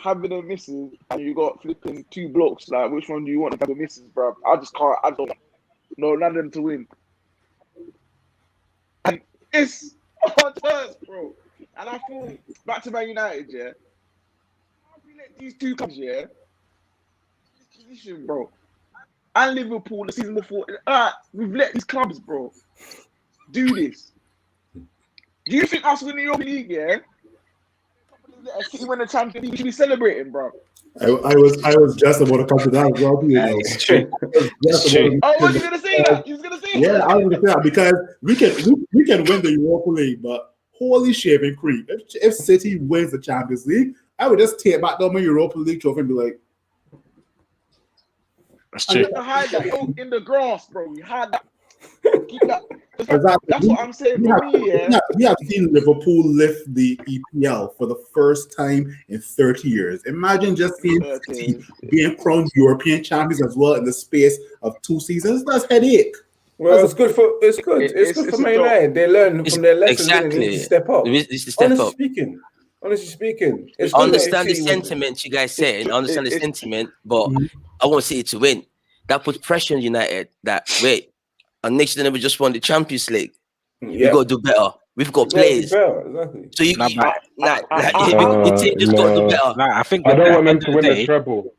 Speaker 5: having a missus and you got flipping two blocks. Like, which one do you want to have a missus, bro? I just can't. I don't know none of them to win. And it's hard, bro. And I feel back to Man United, yeah. We let these two clubs, yeah, this position, bro. And Liverpool the season before, we've let these clubs, bro, do this. Do you think us winning the Europa League, yeah? City win the Champions League, we should be celebrating, bro.
Speaker 3: I was just about to come to that as well, you know.
Speaker 2: It's true.
Speaker 3: Just
Speaker 2: It's true.
Speaker 5: Oh, was you gonna say that? You was gonna say
Speaker 3: Yeah,
Speaker 5: that?
Speaker 3: I was gonna say that because we can win the Europa League, but holy shaving creep. If City wins the Champions League, I would just take back down my Europa League trophy and be like,
Speaker 2: That's true.
Speaker 5: To hide that in the grass, bro. We hide that. Keep that.
Speaker 3: exactly.
Speaker 5: That's what I'm saying for me, yeah.
Speaker 3: We have seen Liverpool lift the EPL for the first time in 30 years. Imagine just seeing City being crowned European champions as well in the space of 2 seasons. That's headache.
Speaker 1: Well, it's good for Man United. They learn from their lessons and they need to step up. Honestly speaking, it's
Speaker 6: I
Speaker 1: good
Speaker 6: understand the
Speaker 1: that City win.
Speaker 6: sentiment you guys say, and I understand the sentiment, but I want City to win. That puts pressure on United. That and next year we just won the Champions League. We got to do better. We've got players.
Speaker 1: Exactly.
Speaker 6: So you,
Speaker 2: Nah,
Speaker 6: the team just got to do better.
Speaker 2: Nah, I think
Speaker 4: I
Speaker 2: with
Speaker 4: don't
Speaker 2: that,
Speaker 4: want them
Speaker 2: end
Speaker 4: to
Speaker 2: of
Speaker 4: win
Speaker 2: the
Speaker 4: the
Speaker 2: day,
Speaker 4: treble.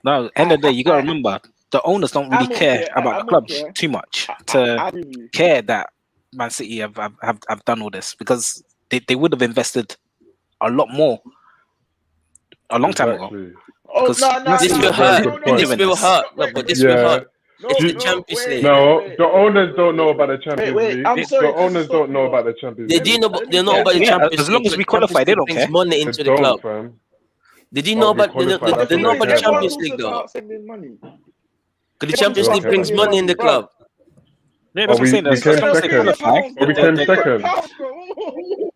Speaker 2: no, end of the day, you got to remember the owners don't really care about the clubs
Speaker 5: okay.
Speaker 2: too much
Speaker 5: I
Speaker 2: to
Speaker 5: agree with you.
Speaker 2: care that Man City have done all this, because they would have invested a lot more a long time ago.
Speaker 4: Exactly.
Speaker 5: Oh,
Speaker 2: Because
Speaker 5: no.
Speaker 6: This will hurt. This will hurt. No, but this will hurt. It's the Champions League.
Speaker 4: No, the owners don't know about the Champions League.
Speaker 5: I'm sorry.
Speaker 4: The owners don't know about the Champions
Speaker 6: They
Speaker 4: League.
Speaker 6: do know. They know about the
Speaker 2: Yeah,
Speaker 6: Champions
Speaker 2: as
Speaker 6: League.
Speaker 2: long as we qualify, they don't
Speaker 6: brings
Speaker 2: care.
Speaker 6: money
Speaker 4: They
Speaker 6: into the club.
Speaker 4: don't, fam.
Speaker 6: Did you know about they know about the
Speaker 5: Everyone
Speaker 6: Champions
Speaker 5: talks
Speaker 6: League though?
Speaker 5: about spending money.
Speaker 6: Because the Champions League brings money in the club.
Speaker 2: Yeah, that's what I'm saying.
Speaker 4: we came
Speaker 2: As long as they
Speaker 4: second.
Speaker 2: qualify,
Speaker 4: We came second.
Speaker 5: Pounds, bro.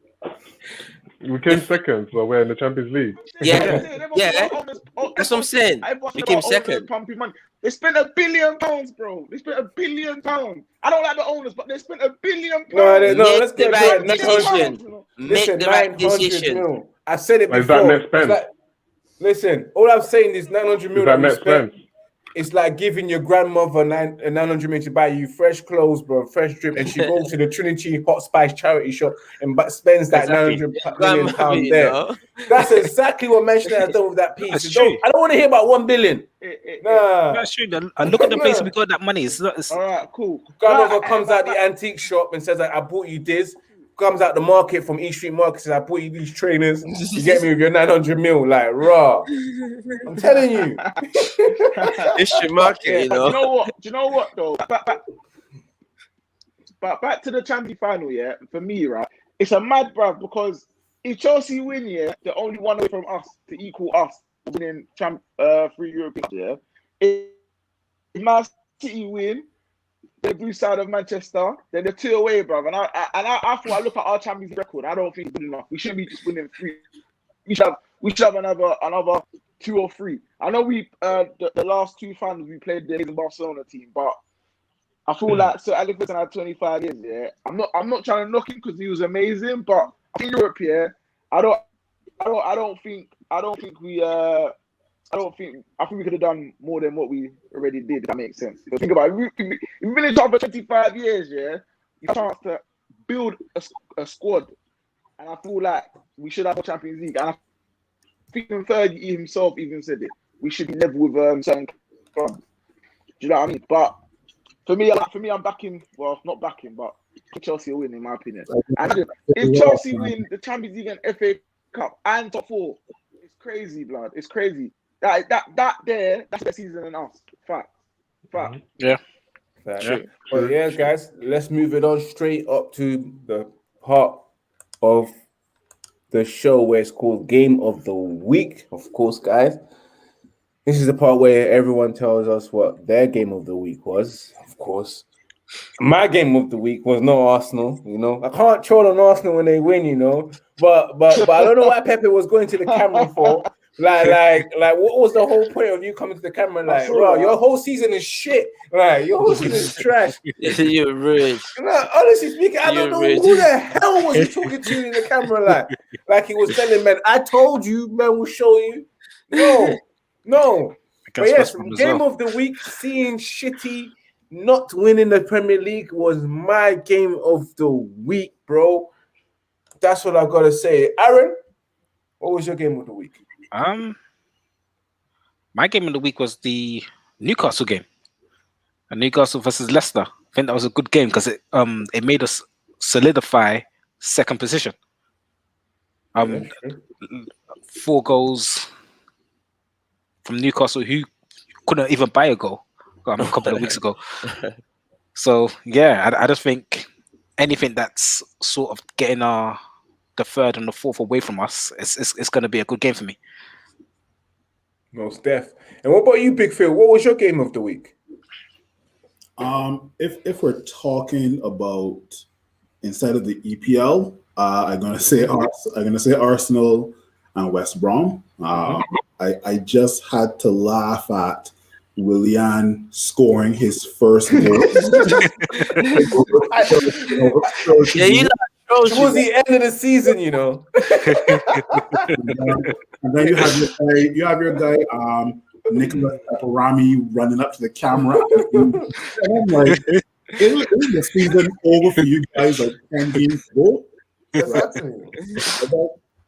Speaker 4: We came second, so we're in the Champions League.
Speaker 6: Yeah. That's what I'm saying. We came second.
Speaker 5: Pumping money. They spent £1 billion, bro. They spent £1 billion. I don't like the owners, but they spent £1 billion.
Speaker 1: No, let's
Speaker 6: Make the
Speaker 1: get
Speaker 6: right decision. Make the right decision.
Speaker 1: Mil. I said it before.
Speaker 4: Is that net spend?
Speaker 1: Listen, all I'm saying is 900 mil
Speaker 4: Is that
Speaker 1: we
Speaker 4: net
Speaker 1: spent.
Speaker 4: spend?
Speaker 1: It's like giving your grandmother 900 mil to buy you fresh clothes, bro, fresh drip, and she goes to the Trinity Hot Spice charity shop and spends that 900 million pounds there. That's exactly what Manchester United has done with that piece. I don't want to hear about 1 billion. Nah.
Speaker 2: That's true. And look at the place we got that money. It's
Speaker 5: all right, cool.
Speaker 1: Grandmother comes out the antique shop and says, I bought you this. Comes out the market from East Street Market, says, I bought you these trainers. You get me with your 900 mil, like, raw. I'm telling you.
Speaker 6: East Street Market, you know.
Speaker 5: Do you know what, though? Back to the Champions final, yeah, for me, right? It's a mad bruv, because if Chelsea win, yeah, they're only one away from us to equal us winning 3 Europeans, yeah. If Man City win, the blue side of Manchester, then they're 2 away, bruv. And I thought, I look at our Champions record, I don't think it's good enough. We shouldn't be just winning 3. We should have another 2 or 3. I know we the last 2 finals we played the amazing Barcelona team, but I feel like Sir Alex Ferguson had 25 years. Yeah, I'm not trying to knock him because he was amazing, but in Europe, yeah, I think we could have done more than what we already did, if that makes sense. Because think about it, we've been in charge for 25 years, yeah? You have a chance to build a squad. And I feel like we should have a Champions League. And I think Fergie himself even said it. We should be level with certain clubs. Do you know what I mean? But for me, I'm backing, well, not backing, but Chelsea will win, in my opinion. And if Chelsea win the Champions League and FA Cup and top 4, it's crazy, blood. It's crazy. That's the season and us. Fact.
Speaker 2: Yeah.
Speaker 1: Well, yeah, guys, let's move it on straight up to the part of the show where it's called Game of the Week. Of course, guys, This is the part where everyone tells us what their game of the week was. Of course, my game of the week was not Arsenal. You know, I can't troll on Arsenal when they win. You know, but I don't know why Pepe was going to the camera for. Like, what was the whole point of you coming to the camera? Like, bro, your whole season is shit. Like, your whole season is trash.
Speaker 6: You're rude.
Speaker 1: Honestly speaking, I don't know
Speaker 6: rude.
Speaker 1: who the hell was he talking to in the camera. Like he was telling men, I told you, man, will show you. No. But yes, game of the week, seeing Shitty not winning the Premier League was my game of the week, bro. That's what I've got to say. Aaron, what was your game of the week?
Speaker 2: My game of the week was the Newcastle game, Newcastle versus Leicester. I think that was a good game because it made us solidify second position. 4 goals from Newcastle, who couldn't even buy a goal a couple of weeks ago. So yeah, I just think anything that's sort of getting the third and the fourth away from us, it's going to be a good game for me.
Speaker 1: Most def. And what about you, Big Phil? What was your game of the week?
Speaker 3: If we're talking about inside of the EPL, I'm gonna say Arsenal and West Brom. I just had to laugh at Willian scoring his first goal.
Speaker 1: Towards the end of the season, you know.
Speaker 3: And then you have your guy, Nicholas Paparami running up to the camera. And I'm like, isn't the season over for you guys like 10 games ago?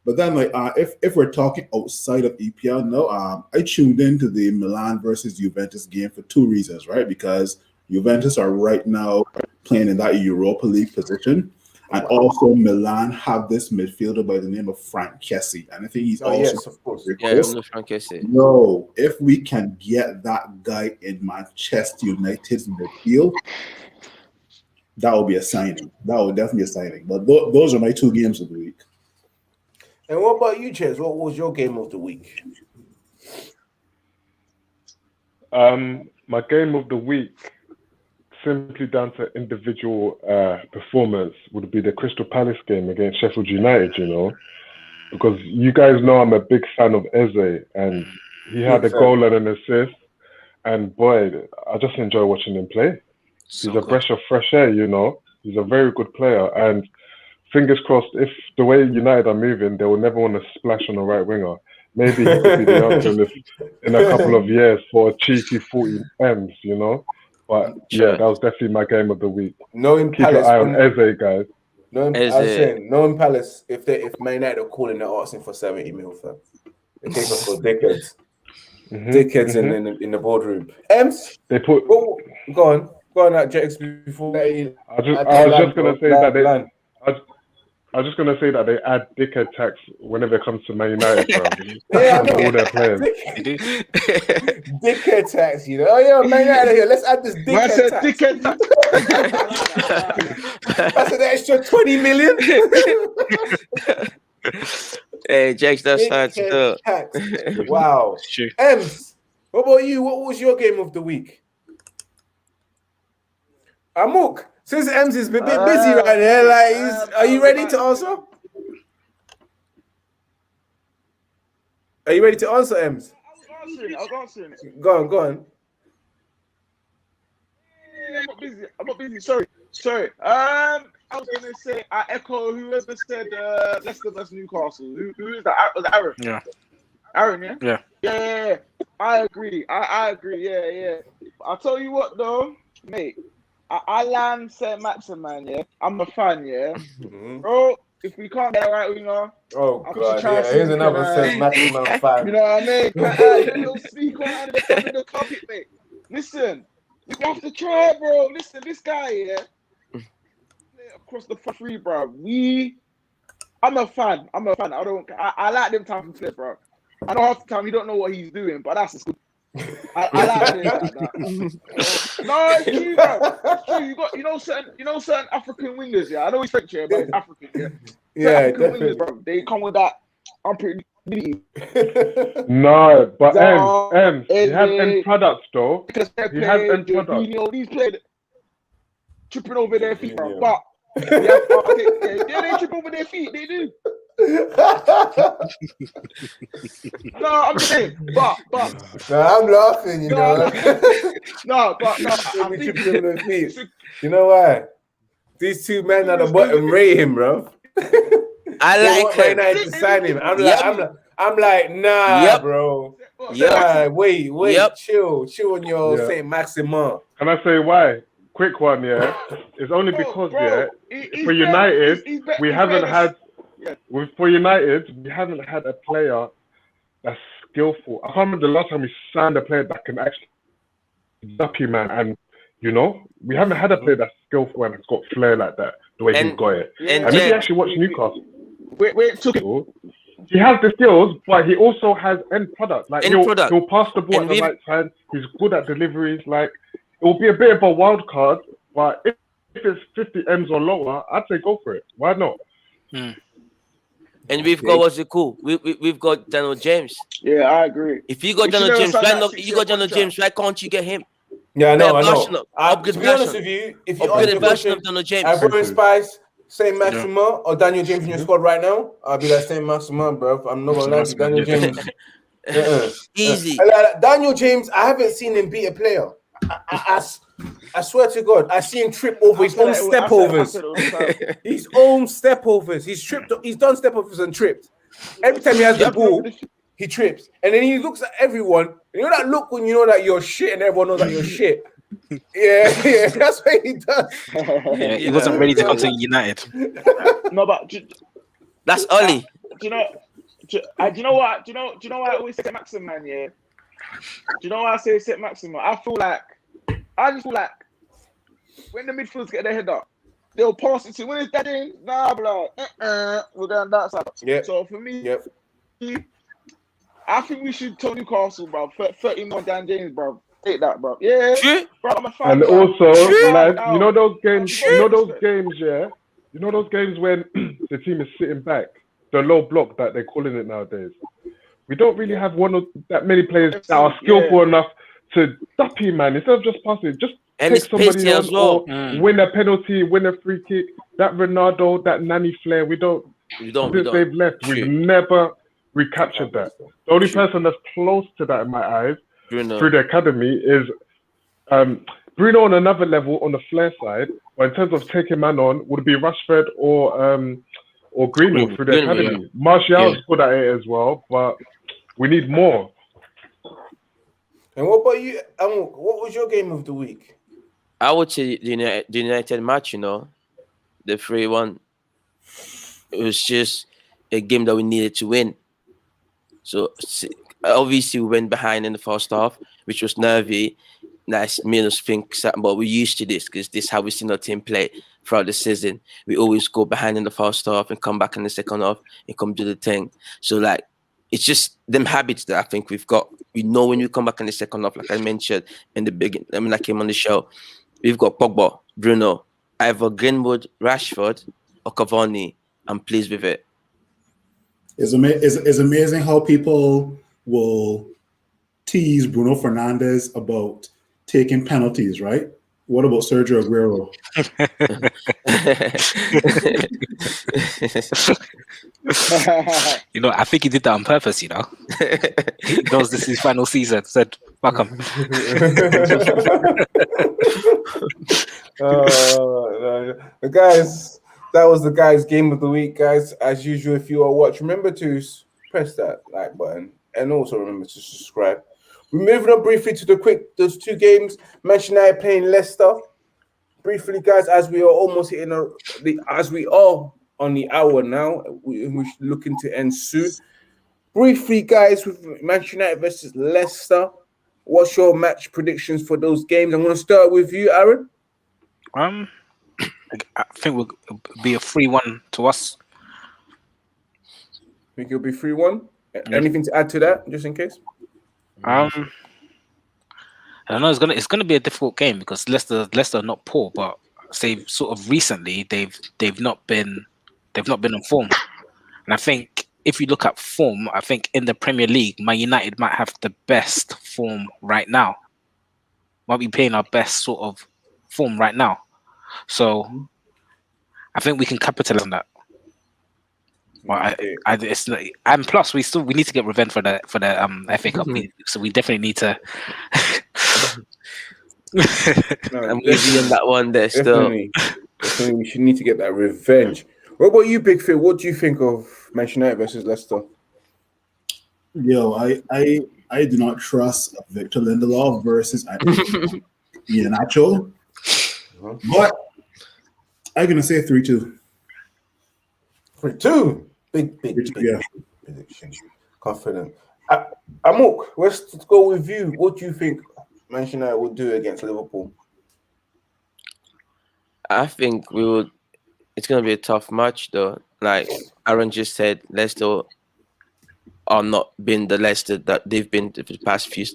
Speaker 3: But then, like, if we're talking outside of EPL, I tuned into the Milan versus Juventus game for 2 reasons, right? Because Juventus are right now playing in that Europa League position. And also Milan have this midfielder by the name of Frank Kessie. And I think he's
Speaker 1: yes, of course.
Speaker 6: Frank Kessie.
Speaker 3: No, if we can get that guy in Manchester United's midfield, that would be a signing. That would definitely be a signing. But those are my 2 games of the week.
Speaker 1: And what about you, Ches? What was your game of the week?
Speaker 4: My game of the week, simply down to individual performance, would be the Crystal Palace game against Sheffield United, you know, because you guys know I'm a big fan of Eze, and he had a goal and an assist, and boy, I just enjoy watching him play. He's a breath of fresh air, you know. He's a very good player, and fingers crossed, if the way United are moving, they will never want to splash on the right winger. Maybe he could be the option in a couple of years for a cheeky 40 M's, you know. But yeah, that was definitely my game of the week.
Speaker 1: Knowing
Speaker 4: Keep
Speaker 1: Palace,
Speaker 4: an eye on Eze, guys.
Speaker 1: Knowing Palace, if Man United are calling, they're asking for 70 mil, fam. They take us for dickheads. Dickheads in the boardroom. Ems,
Speaker 4: they put.
Speaker 1: Go on, that Jex before.
Speaker 4: I was just gonna say that they. I was just gonna say that they add dickhead tax whenever it comes to Man United, bro. All their players.
Speaker 1: Dickhead tax, you know. Oh yeah, Man United here. Let's add this dickhead tax. That's an extra 20 million.
Speaker 6: Hey, Jax, that's hard to
Speaker 1: do. Wow. Ems, what about you? What was your game of the week? Amok. Since Ems is a bit busy right there, like, are you ready to answer? Are you ready to answer, Ems?
Speaker 5: I was answering it.
Speaker 1: Go on.
Speaker 5: Yeah, I'm not busy. Sorry. I was gonna say I echo whoever said Leicester versus Newcastle. Who is that? Was it Aaron?
Speaker 2: Yeah.
Speaker 5: Aaron, yeah?
Speaker 2: Yeah.
Speaker 5: I agree. I agree. Yeah. I'll tell you what though, mate. I land St. Maximin, yeah. I'm a fan, yeah. Bro, if we can't get it right, you know.
Speaker 1: Oh god, yeah. Here's another St. Maximin fan.
Speaker 5: You know what I mean? Don't speak on under the carpet, mate. Listen, you have to try, bro. Listen, this guy, yeah. Across the free, bro. I'm a fan. I like them time to play, bro. I know half the time you don't know what he's doing, but that's good. I like it like that. No, it's true, bro. It's true. You know certain African wingers, yeah. I know he's French here, but he's African, yeah.
Speaker 1: Yeah,
Speaker 5: African
Speaker 1: definitely.
Speaker 5: wingers, bro. They come with that. I'm pretty
Speaker 4: No, but
Speaker 5: Zara,
Speaker 4: he has end
Speaker 5: Eze,
Speaker 4: products though.
Speaker 5: Pepe,
Speaker 4: He has end products.
Speaker 5: Jorginho, these players tripping over their feet, bro.
Speaker 1: Jorginho.
Speaker 5: But yeah, okay, yeah, they trip over their feet. They do. No, I'm just saying. But
Speaker 1: No, I'm laughing, you know.
Speaker 5: no, but
Speaker 1: We
Speaker 5: I
Speaker 1: tripping
Speaker 5: think
Speaker 1: over their feet. You know why? These two men at the bottom rate him, bro.
Speaker 6: I
Speaker 1: They
Speaker 6: like
Speaker 1: want Man
Speaker 6: him.
Speaker 1: United to sign him.
Speaker 6: Yep.
Speaker 1: I'm like, nah,
Speaker 6: Yep.
Speaker 1: bro.
Speaker 6: Yep.
Speaker 1: Nah, wait,
Speaker 6: Yep.
Speaker 1: chill on your
Speaker 4: Yeah.
Speaker 1: Saint Maximin.
Speaker 4: Can I say why? Quick one, yeah. It's only because for United we haven't had for United we haven't had a player that's skillful. I can't remember the last time we signed a player that can actually duppy man, and you know we haven't had a player that's skillful and has got flair like that the way he's got it.
Speaker 6: And
Speaker 4: And if you actually watch Newcastle,
Speaker 5: wait, took it.
Speaker 4: he has the skills, but he also has end product. Like he'll pass the ball
Speaker 6: And
Speaker 4: at the right time. He's good at deliveries. Like it will be a bit of a wild card, but if it's 50 M's or lower, I'd say go for it. Why not?
Speaker 6: And we've got what's it called? We've got Daniel James.
Speaker 5: Yeah, I agree.
Speaker 6: If you got Daniel James, why can't you get him?
Speaker 1: Yeah, I know.
Speaker 6: Upgrade
Speaker 1: To be honest
Speaker 6: version.
Speaker 1: with you, if you
Speaker 6: Upgraded
Speaker 1: ask
Speaker 6: version
Speaker 1: me
Speaker 6: of Daniel James.
Speaker 1: Ivory Spice, Saint Maximin, or Daniel James in your squad right now, I'll be like Saint Maximin, bro. I'm not gonna lie to you, Daniel James.
Speaker 6: Easy.
Speaker 1: Daniel James, I haven't seen him beat a player. I swear to God, I see him trip over his own step overs. His own step overs. He's tripped. He's done step overs and tripped. Every time he has the ball, he trips, and then he looks at everyone. You know that look when you know that you're shit, and everyone knows that you're shit. Yeah, that's what he does.
Speaker 2: Yeah, he wasn't ready to come to United.
Speaker 5: No, but
Speaker 6: that's Oli.
Speaker 5: Do you know what? Do you know why I always say Maxim, man? Yeah. Do you know why I say set Maxim? I just feel like when the midfielders get their head up, they'll pass it to when it's dead in. Nah, blah. We're going that side.
Speaker 1: Yeah.
Speaker 5: So for me, I think we should tell Newcastle, bro. 30 more Dan James, bro. Take that, bro. Yeah. Bro, I'm a fan.
Speaker 4: And
Speaker 5: bro.
Speaker 4: also, lads, you know those games. You know those games, yeah. You know those games when the team is sitting back, the low block that they're calling it nowadays. We don't really have that many players that are skillful enough to duppy, man. Instead of just passing, just take somebody on or win a penalty, win a free kick. That Ronaldo, that Nani flair, we don't. Since they've left, we've never recaptured that. The only person that's close to that in my eyes through the academy is Bruno on another level on the flair side. But in terms of taking man on, would it be Rashford or Greenwood through the academy? Yeah. Martial's good at it as well, but we need more.
Speaker 1: And what about you? What was your game of the week?
Speaker 6: I would say the United match, the 3-1. It was just a game that we needed to win. So obviously we went behind in the first half, which was nervy. Nice, made us think something, but we're used to this because this is how we've seen our team play throughout the season. We always go behind in the first half and come back in the second half and come do the thing. So like, it's just them habits that I think we've got. We know when we come back in the second half, like I mentioned in the beginning, I came on the show, we've got Pogba, Bruno, either Greenwood, Rashford, or Cavani. I'm pleased with it.
Speaker 3: It's amazing how people will tease Bruno Fernandes about taking penalties, right? What about Sergio Aguero?
Speaker 2: I think he did that on purpose, He knows this is his final season. Said, fuck him.
Speaker 1: Guys, that was the guys' game of the week, guys. As usual, if you are watching, remember to press that like button and also remember to subscribe. We're moving on briefly to those two games. Manchester United playing Leicester. Briefly, guys, as we are almost hitting as we are on the hour now, we're looking to end soon. Briefly, guys, with Manchester United versus Leicester, what's your match predictions for those games? I'm going to start with you, Aaron.
Speaker 2: I think will be a 3-1 to us.
Speaker 1: Think it'll be 3-1. Anything to add to that, just in case?
Speaker 2: I don't know. It's gonna be a difficult game because Leicester are not poor, but say sort of recently they've not been on form, and I think if you look at form, I think in the Premier League, Man United might have the best form right now. Might be playing our best sort of form right now. So I think we can capitalize on that. Well, it's not, and plus we need to get revenge for the FA Cup. So we definitely need to.
Speaker 6: I'm with you on that one. There still.
Speaker 1: Definitely, we should need to get that revenge. What about you, Big Phil? What do you think of Manchester United versus Leicester?
Speaker 3: Yo, I do not trust Victor Lindelof versus Iheanacho. But I'm gonna say 3-2.
Speaker 1: 3-2. Big prediction. Confident. Amok, let's go with you. What do you think Manchester United will do against Liverpool?
Speaker 6: I think it's going to be a tough match, though. Like Aaron just said, Leicester are not been the Leicester that they've been for the past few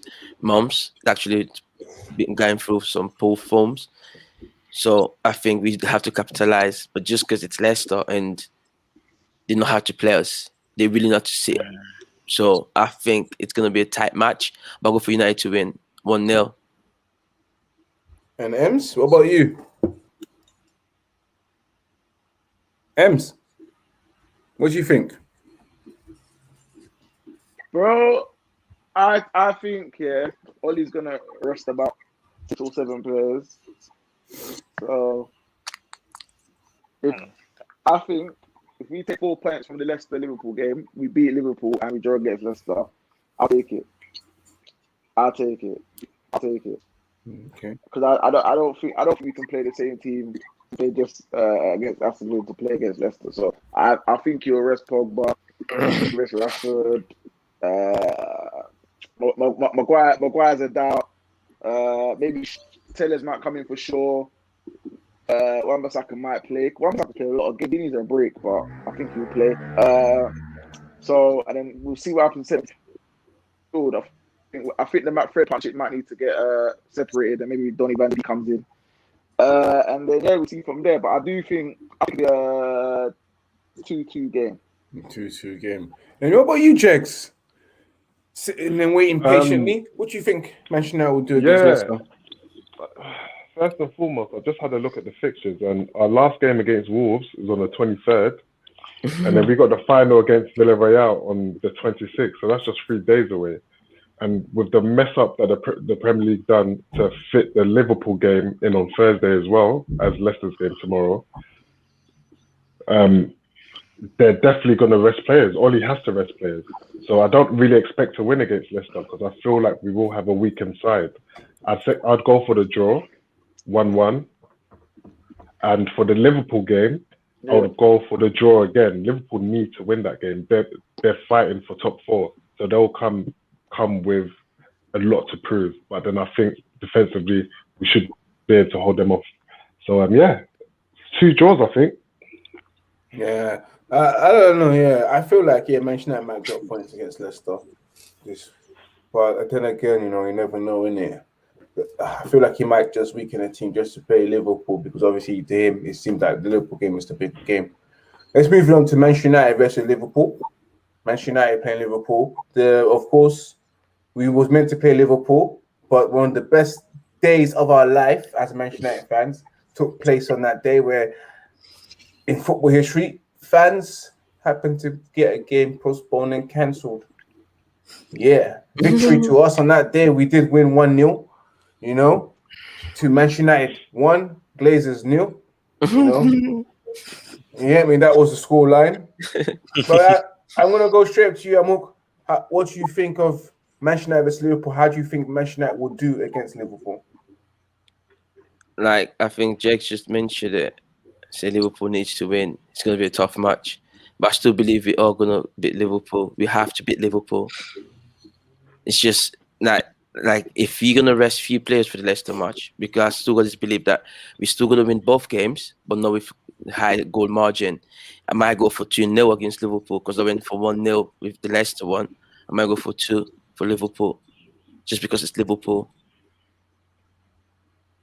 Speaker 6: months. Actually, been going through some poor forms. So I think we have to capitalize. But just because it's Leicester and they know how to play us, they really know how to see it. So I think it's going to be a tight match. But I'll go for United to win 1-0.
Speaker 1: And Ems, what about you? Ems, what do you think?
Speaker 5: Bro, I think Ollie's gonna rest about 6 or 7 players. So I think if we take 4 points from the Leicester Liverpool game, we beat Liverpool and we draw against Leicester, I'll take it.
Speaker 1: Okay.
Speaker 5: Because I don't think we can play the same team. They just against Aston Villa to play against Leicester. So I think you'll rest Pogba, rest Rashford. Maguire's a doubt. Maybe Taylor's might come in for sure. Wan-Bissaka might play. Wan-Bissaka play a lot of games. He needs a break, but I think he'll play. So and then we'll see what happens. I think the Fred partnership might need to get separated, and maybe Donny Van de Beek comes in. And then we'll see from there. But I do think it'll be a 2-2 game.
Speaker 1: 2-2 game. And what about you, Jegs? Sitting and waiting patiently. What do you think Manchester United will do against Leicester?
Speaker 4: First and foremost, I just had a look at the fixtures, and our last game against Wolves is on the 23rd, and then we got the final against Villarreal on the 26th. So that's just 3 days away. And with the mess up that the Premier League done to fit the Liverpool game in on Thursday as well as Leicester's game tomorrow, they're definitely going to rest players. Ollie has to rest players. So I don't really expect to win against Leicester because I feel like we will have a weakened side. I'd go for the draw, 1-1. And for the Liverpool game, I would go for the draw again. Liverpool need to win that game. They're fighting for top 4. So they'll come with a lot to prove, but then I think defensively we should be able to hold them off. So 2 draws, I think.
Speaker 1: Yeah, I don't know. Yeah, I feel like Manchester United might drop points against Leicester. But then again, you never know, innit? I feel like he might just weaken a team just to play Liverpool because obviously to him it seems like the Liverpool game is the big game. Let's move on to Manchester United versus Liverpool. Manchester United playing Liverpool. Of course, we was meant to play Liverpool, but one of the best days of our life as Manchester United fans took place on that day where in football history, fans happened to get a game postponed and cancelled. Yeah, victory to us on that day. We did win 1-0, to Manchester United 1, Glazers 0. That was the score line. But I'm going to go straight up to you, Amok. What do you think of Manchester United versus Liverpool? How do you think Manchester United will do against Liverpool?
Speaker 6: Like, I think Jake's just mentioned it. Say Liverpool needs to win. It's going to be a tough match. But I still believe we are going to beat Liverpool. We have to beat Liverpool. It's just like if you're going to rest few players for the Leicester match, because I still got this belief that we're still going to win both games, but not with high goal margin. I might go for 2-0 against Liverpool because I went for 1-0 with the Leicester one. I might go for 2 for Liverpool, just because it's Liverpool.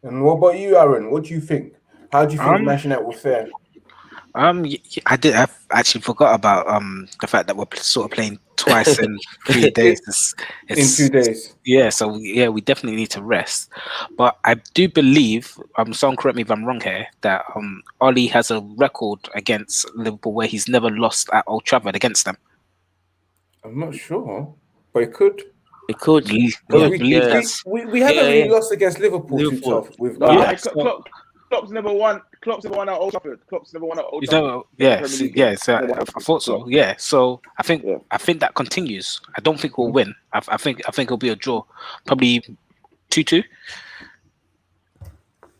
Speaker 1: And what about you, Aaron? What do you think? How do you think Manchester United will fare?
Speaker 2: I did. I actually forgot about the fact that we're sort of playing twice in 3 days.
Speaker 1: In 2 days.
Speaker 2: Yeah. So yeah, we definitely need to rest. But I do believe, someone correct me if I'm wrong here, that Ollie has a record against Liverpool where he's never lost at Old Trafford against them.
Speaker 1: I'm not sure, but it could.
Speaker 6: It could.
Speaker 2: Yeah, I
Speaker 1: we,
Speaker 2: believe
Speaker 6: yeah.
Speaker 2: that's.
Speaker 1: we haven't really lost against Liverpool, too
Speaker 6: Liverpool.
Speaker 1: tough. With
Speaker 5: No,
Speaker 2: Yeah,
Speaker 5: Klopp's never won. Klopp's never won at Old Trafford. Klopp's never won at Old
Speaker 2: You
Speaker 5: Trafford.
Speaker 2: know, yeah, so, yeah. So
Speaker 5: Never won
Speaker 2: I
Speaker 5: at
Speaker 2: thought so.
Speaker 5: Klopp.
Speaker 2: Yeah. So I think
Speaker 5: Yeah.
Speaker 2: that continues. I don't think we'll win. I think it'll be a draw, probably 2-2.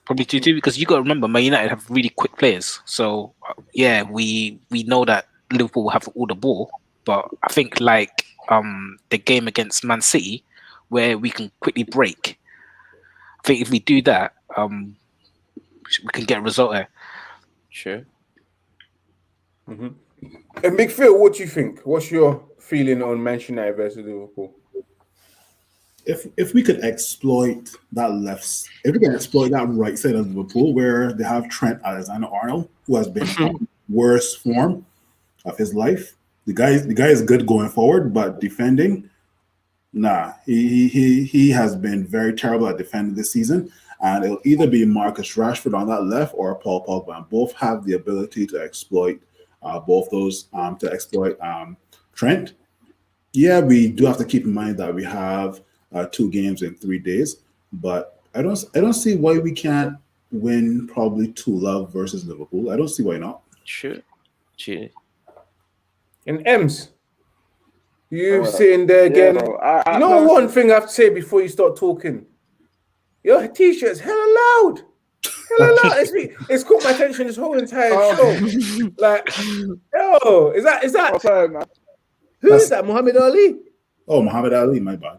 Speaker 2: Probably 2-2 because you got to remember, Man United have really quick players. So yeah, we know that Liverpool will have all the ball, but I think like the game against Man City, where we can quickly break. I think if we do that, we can get a result there.
Speaker 6: Sure.
Speaker 1: And Big Phil, what do you think? What's your feeling on Manchester United versus Liverpool?
Speaker 3: If we could exploit if we can exploit that right side of Liverpool where they have Trent Alexander-Arnold, who has been on worst form of his life. The guy is good going forward, but defending, nah, he has been very terrible at defending this season. And it'll either be Marcus Rashford on that left or Paul Pogba. And both have the ability to exploit both those Trent. Yeah, we do have to keep in mind that we have 2 games in 3 days, but I don't see why we can't win probably 2-0 versus Liverpool. I don't see why not.
Speaker 6: Sure.
Speaker 1: And Ems, you sitting there again.
Speaker 5: Bro,
Speaker 1: you know one thing I have to say before you start talking? Your t-shirt's hella loud. It's caught my attention this whole entire show. Like, yo, is that
Speaker 5: sorry, man.
Speaker 1: who is that? Muhammad Ali?
Speaker 3: Oh, Muhammad Ali, my bad.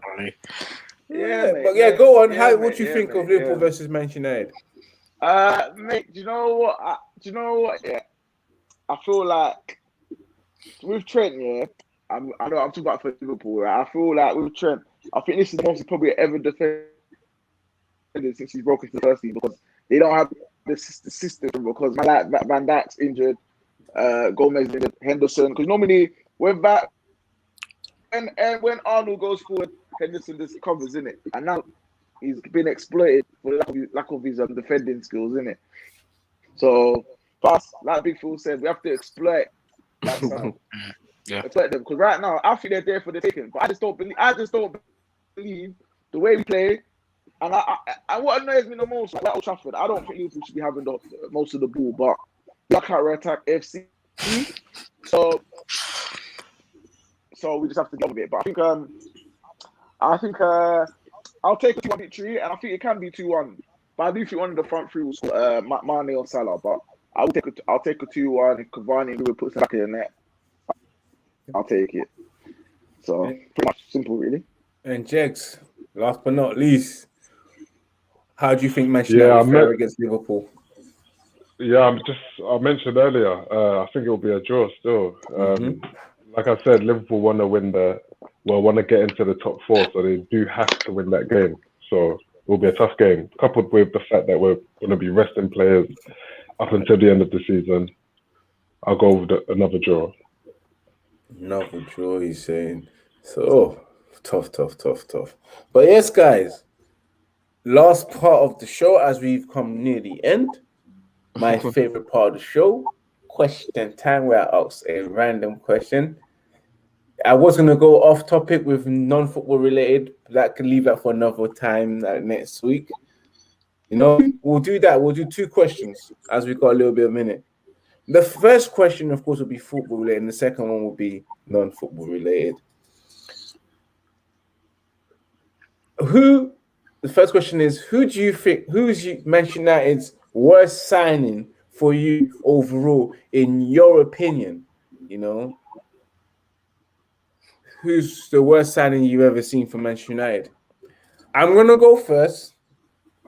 Speaker 1: Yeah,
Speaker 5: mate,
Speaker 1: but yeah, go on.
Speaker 5: yeah,
Speaker 1: What do you think of Liverpool versus Manchester United?
Speaker 5: Mate, do you know what? Yeah, I feel like with Trent, yeah, I know I'm talking about for Liverpool, right? I feel like with Trent, I think this is the most he's probably ever defended since he's broken to the first team because they don't have the system because like Van Dijk's injured, Gomez injured, Henderson. Because normally when Arnold goes forward, Henderson just covers, innit? And now he's been exploited for lack of his defending skills, innit? So, for us, like Big Phil said, we have to exploit that side. Exploit them because right now I think they're there for the taking, but I just don't believe the way we play. And I what annoys me the most, like Old Trafford, I don't think Liverpool should be having most of the ball, but we are counter-attack FC. So we just have to get with it. But I think I'll take a 2-1 victory, and I think it can be 2-1. But I do think one of the front three will score Mane or Salah. But I'll take a 2-1 if Cavani and puts it back in the net. I'll take it. So pretty much simple, really.
Speaker 1: And Jegs, last but not least, how do you think Manchester United will fare against Liverpool?
Speaker 4: Yeah, I mentioned earlier, I think it'll be a draw still. Like I said, Liverpool want to get into the top 4, so they do have to win that game. So it will be a tough game, coupled with the fact that we're going to be resting players up until the end of the season. I'll go with another draw.
Speaker 1: Another draw, he's saying. So, tough. But yes, guys, last part of the show as we've come near the end. My favorite part of the show, question time, where I ask a random question. I was going to go off topic with non-football related. That can leave that for another time next week. You know, we'll do that. We'll do 2 questions as we got a little bit of a minute. The first question, of course, will be football related, and the second one will be non-football related. The first question is, who do you think, who's Manchester United's worst signing for you overall, in your opinion? You know, who's the worst signing you've ever seen for Manchester United? I'm going to go first.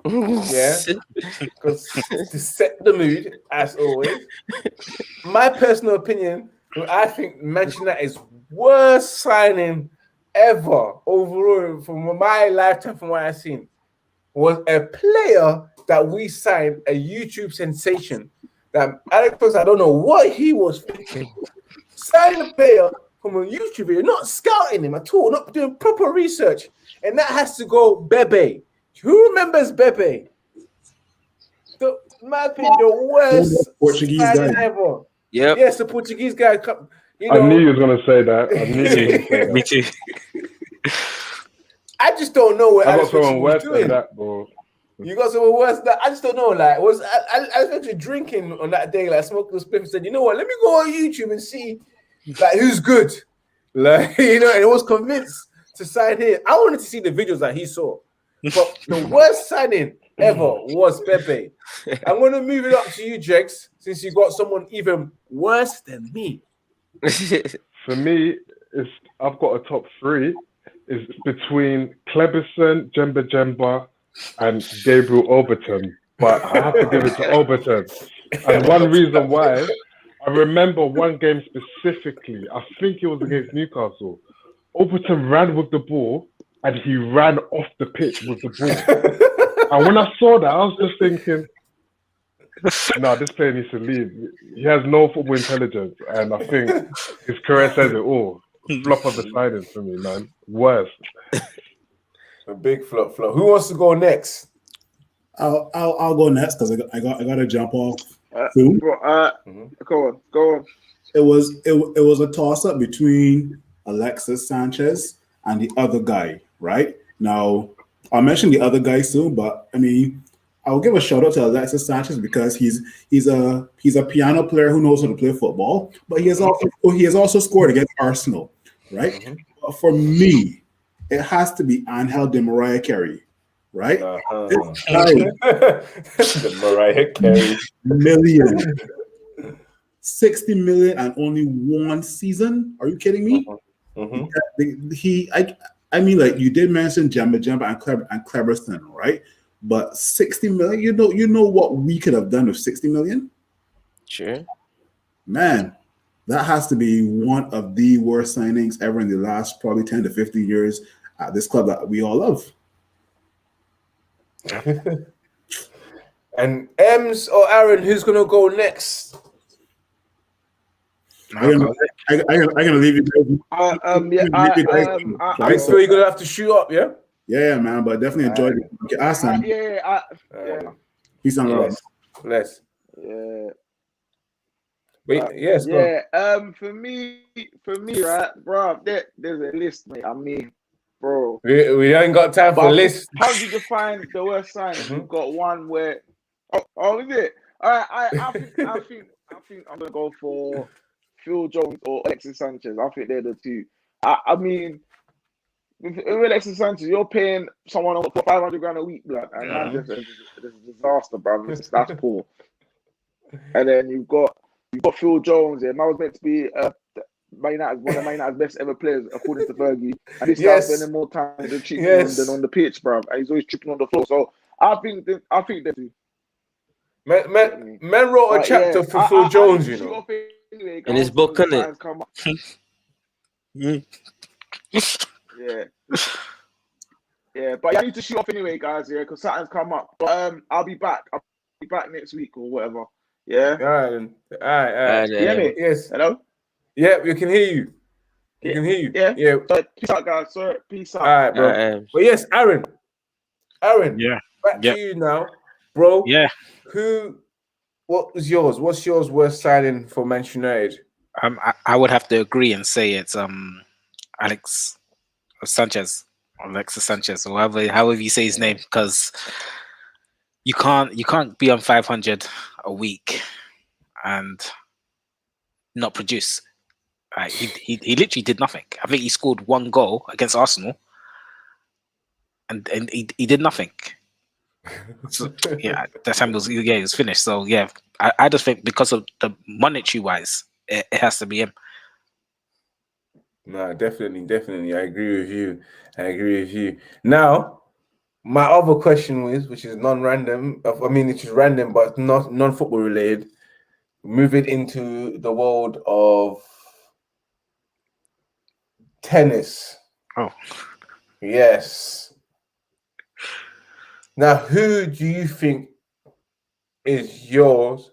Speaker 1: Yeah, because to set the mood, as always. My personal opinion, I think Manchester United's worst signing ever overall from my lifetime, from what I've seen, was a player that we signed, a YouTube sensation that Alex Ferguson, I don't know what he was thinking. Signing a player from a YouTube video, not scouting him at all, not doing proper research. And that has to go Bebe. Who remembers Bebe? The worst
Speaker 3: Portuguese guy
Speaker 1: ever.
Speaker 6: Yep.
Speaker 1: Yes, the Portuguese guy. You know,
Speaker 4: I knew you was gonna say that. I knew you was gonna say that.
Speaker 2: Me too.
Speaker 1: I just don't know what
Speaker 4: I got
Speaker 1: Alex Ferguson
Speaker 4: someone
Speaker 1: was
Speaker 4: worse
Speaker 1: doing.
Speaker 4: than that, bro.
Speaker 1: You got someone worse than that. I just don't know. Like, was I was actually drinking on that day? Like, smoking a spliff and said, you know what? Let me go on YouTube and see, like, who's good. Like, you know, and I was convinced to sign here. I wanted to see the videos that he saw, but the worst signing ever was Pepe. I'm gonna move it up to you, Jex, since you got someone even worse than me.
Speaker 4: For me, I've got a top three. It's between Kleberson, Jemba, and Gabriel Overton. But I have to give it to Overton. And one reason why, I remember one game specifically, I think it was against Newcastle. Overton ran with the ball and he ran off the pitch with the ball. And when I saw that, I was just thinking, no, this player needs to leave. He has no football intelligence. And I think his career says it all. Flop of the silence for me, man. Worst.
Speaker 1: A big flop. Who wants to go next?
Speaker 3: I'll go next because I got to jump off.
Speaker 5: Go on.
Speaker 3: It was a toss up between Alexis Sanchez and the other guy, right? Now I'll mention the other guy soon, but I mean I'll give a shout out to Alexis Sanchez because he's a piano player who knows how to play football, but he has also scored against Arsenal, right?
Speaker 1: Mm-hmm.
Speaker 3: But for me, it has to be Angel Di Maria Carey, right?
Speaker 1: The Mariah Carey
Speaker 3: million. 60 million and only one season? Are you kidding me?
Speaker 1: Mm-hmm.
Speaker 3: I mean, like you did mention Jemba and Cleberson, right? But 60 million, you know what we could have done with 60 million?
Speaker 6: Sure.
Speaker 3: Man, that has to be one of the worst signings ever in the last probably 10 to 15 years at this club that we all love.
Speaker 1: And Ems or Aaron, who's gonna go next?
Speaker 3: I'm gonna leave you guys.
Speaker 1: I feel you're gonna have to shoot up, yeah?
Speaker 3: Yeah, man, but definitely enjoyed it. Okay, awesome. Peace and love.
Speaker 1: Bless.
Speaker 5: Yeah.
Speaker 1: Wait, yes.
Speaker 5: For me, right, bro. There's a list, mate. I mean, bro,
Speaker 1: we ain't got time for a list.
Speaker 5: How do you define the worst sign? You've got one where, is it? All right, I think I'm gonna go for Phil Jones or Alexis Sanchez. I think they're the two. I mean, with Alexis Sanchez, you're paying someone for 500 grand a week, blood, and that's just a disaster, bro. That's poor. And then you've got Phil Jones, and that was meant to be one of Man United's best ever players, according to Fergie. And this guy's spending more time in the treatment room than on the pitch, bro. And he's always tripping on the floor. So I think they do.
Speaker 1: Men wrote a chapter for Phil Jones, you know.
Speaker 6: In his book, isn't it?
Speaker 5: Yeah, but I need to shoot off anyway, guys. Yeah, because something's come up. But I'll be back. I'll be back next week or whatever. Yeah.
Speaker 1: All right.
Speaker 5: You hear me?
Speaker 1: Yes.
Speaker 5: Hello.
Speaker 1: Yeah, we can hear you. We can hear you.
Speaker 5: Yeah. Peace out, guys. Sir, peace out.
Speaker 1: All right, bro. But yes, Aaron.
Speaker 2: Yeah.
Speaker 1: Back to you now, bro.
Speaker 2: Yeah.
Speaker 1: What was yours? What's yours worst signing for Manchester United?
Speaker 2: I would have to agree and say it's Alexis Sanchez, or however you say his name, because you can't be on 500 a week and not produce. He literally did nothing. I think he scored one goal against Arsenal, and he did nothing. So, yeah, that time it was finished. So yeah, I just think because of the monetary wise, it has to be him.
Speaker 1: No, definitely. I agree with you. Now, my other question was, which is non-random. I mean, it is random, but not non-football related. Moving into the world of tennis.
Speaker 2: Oh,
Speaker 1: yes. Now, who do you think is yours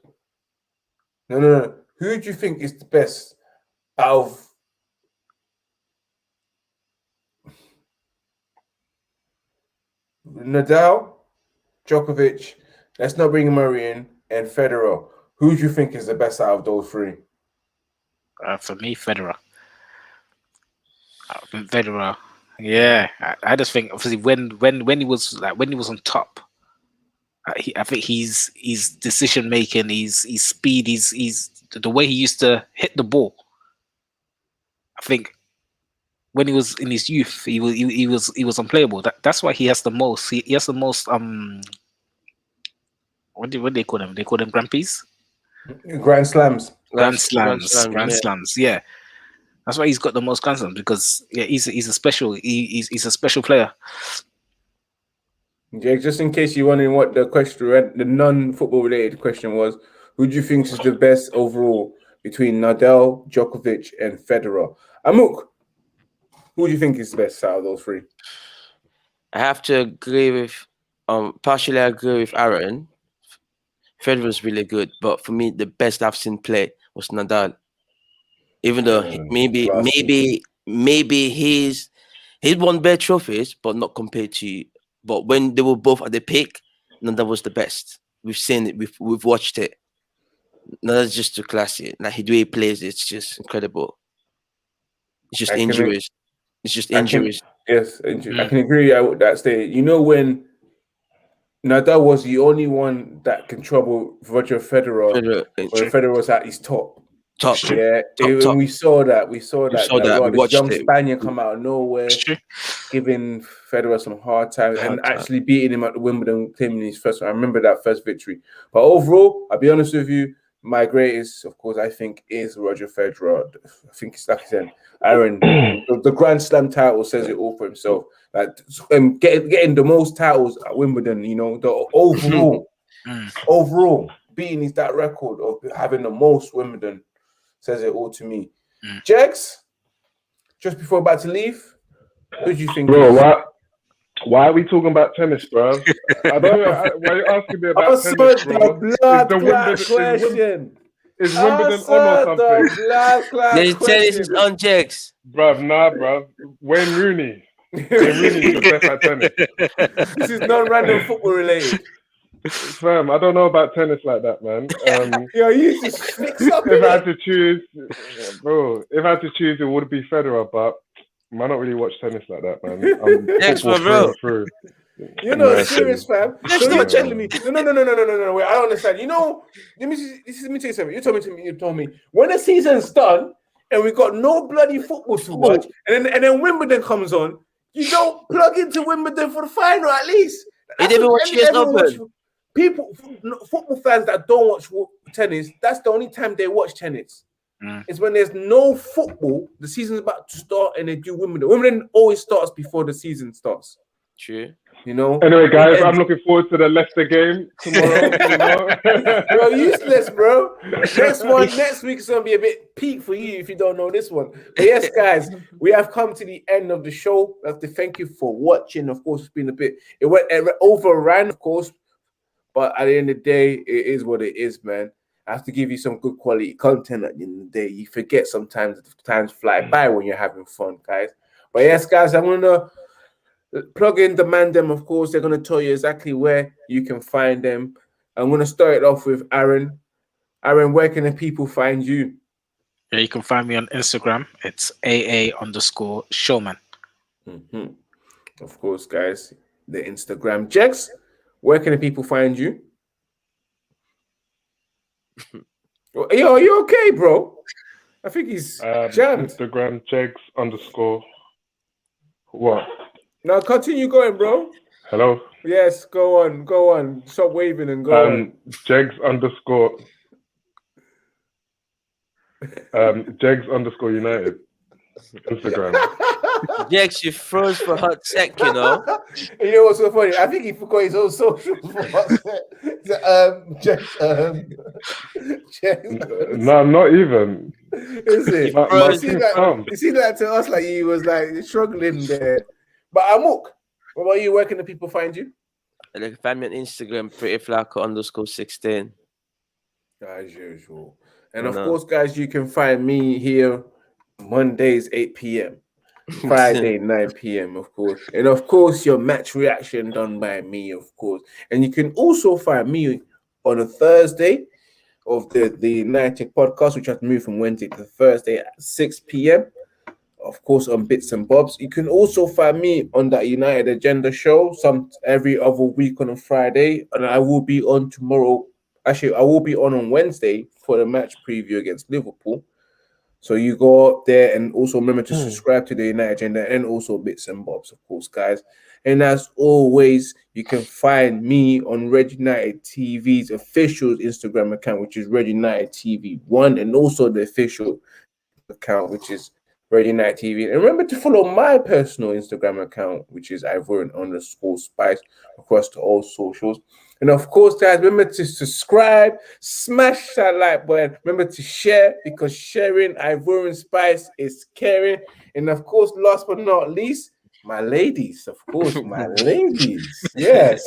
Speaker 1: No. Who do you think is the best out of Nadal, Djokovic? Let's not bring Murray in, and Federer. Who do you think is the best out of those three?
Speaker 2: For me, Federer. Federer. Yeah, I just think obviously when he was on top, I think he's decision making, he's speed, he's the way he used to hit the ball. I think when he was in his youth, he was unplayable. That's why he has the most. He has the most. What do they call them? They call them Grand Prix,
Speaker 1: Grand Slams.
Speaker 2: Grand Slams. Yeah, that's why he's got the most Grand Slams because he's a special. He's a special player.
Speaker 1: Yeah, just in case you're wondering what the question, the non-football related question was, who do you think is the best overall between Nadal, Djokovic, and Federer? Amuk, who do you think is the best out of those three?
Speaker 6: I have to agree with, partially agree with Aaron. Federer's really good, but for me, the best I've seen play was Nadal. Even though maybe he's won better trophies, but not compared to. But when they were both at the peak, Nadal was the best. We've seen it. We've watched it. Nadal's just too classy. Like the way he plays, it's just incredible. It's just injuries. It's just injuries.
Speaker 1: I can agree with that statement. You know, when Nadal was the only one that can trouble Roger Federer when Federer was at his top.
Speaker 6: Top.
Speaker 1: We saw that. We saw that. This young
Speaker 6: it.
Speaker 1: Spaniard come out of nowhere, giving Federer some hard time and actually beating him at the Wimbledon, claiming his first. I remember that first victory. But overall, I'll be honest with you, my greatest, of course, I think is Roger Federer. I think it's like I said, Aaron, the Grand Slam title says it all for himself. Like getting the most titles at Wimbledon, you know, the overall beating that record of having the most Wimbledon says it all to me. Jegs, just before about to leave, who do you think?
Speaker 4: Bro, why are we talking about tennis, bro? I don't know. Why are you asking me about tennis, bro? Is Wimbledon on or something?
Speaker 6: The tennis is on, Jegs.
Speaker 4: Bruv, nah, bruv. Wayne Rooney. Wayne Rooney's the best at tennis.
Speaker 1: This is non-random football related.
Speaker 4: Fam, I don't know about tennis like that, man.
Speaker 1: You just mix up.
Speaker 4: If I had to choose, it would be Federer, but I don't really watch tennis like that, man.
Speaker 6: Thanks, my bro.
Speaker 1: You're not serious, fam. So you're telling me? No. Wait, I don't understand. You know, let me tell you something. You told me when the season's done and we got no bloody football to watch, and then Wimbledon comes on, you don't plug into Wimbledon for the final at least.
Speaker 6: You didn't watch
Speaker 1: People, football fans that don't watch tennis, that's the only time they watch tennis. It's when there's no football, the season's about to start, and they do Wimbledon. Wimbledon always starts before the season starts.
Speaker 6: True.
Speaker 1: You know.
Speaker 4: Anyway, guys, I'm looking forward to the Leicester game tomorrow.
Speaker 1: Bro, useless, bro. Next week is gonna be a bit peak for you if you don't know this one. But yes, guys, we have come to the end of the show. I have to thank you for watching. Of course, it's been it overran, of course, but at the end of the day, it is what it is, man. I have to give you some good quality content at the end of the day. You forget sometimes times fly by when you're having fun, guys. But yes, guys, I'm gonna plug in the Mandem, of course. They're going to tell you exactly where you can find them. I'm going to start it off with Aaron. Aaron, where can the people find you?
Speaker 2: Yeah, you can find me on Instagram. It's AA_showman.
Speaker 1: Of course, guys, the Instagram. Jex, where can the people find you? Yo, are you okay, bro? I think he's jammed.
Speaker 4: Instagram, Jegs_. What?
Speaker 1: Now continue going, bro.
Speaker 4: Hello?
Speaker 1: Yes, go on. Stop waving and go on.
Speaker 4: Jegs_. Jegs_United. Instagram.
Speaker 6: Jegs, you froze for a hot sec, you know.
Speaker 1: You know what's so funny? I think he forgot his own socials for a hot sec.
Speaker 4: No, not even.
Speaker 1: Is it? You see that to us like he was like struggling there. But Amuk, what about you? Where can the people find you?
Speaker 6: Like, find me on Instagram, prettyflaco_16.
Speaker 1: as usual. And
Speaker 6: I
Speaker 1: of
Speaker 6: know.
Speaker 1: course, guys, you can find me here Mondays 8 p.m. Friday 9 p.m. of course, and of course your match reaction done by me, of course. And you can also find me on a Thursday of the United podcast, which has moved from Wednesday to Thursday at 6 p.m. Of course, on Bits and Bobs. You can also find me on that United Agenda show every other week on a Friday, and I will be on tomorrow. Actually, I will be on Wednesday for the match preview against Liverpool. So you go up there and also remember to subscribe to the United Agenda and also Bits and Bobs, of course, guys. And as always, you can find me on Red United TV's official Instagram account, which is Red United TV1, and also the official account, which is Red United TV. And remember to follow my personal Instagram account, which is Ivorian_Spice across to all socials. And of course, guys, remember to subscribe, smash that like button. Remember to share, because sharing Ivorian Spice is caring. And of course, last but not least, my ladies. Of course, my ladies. Yes.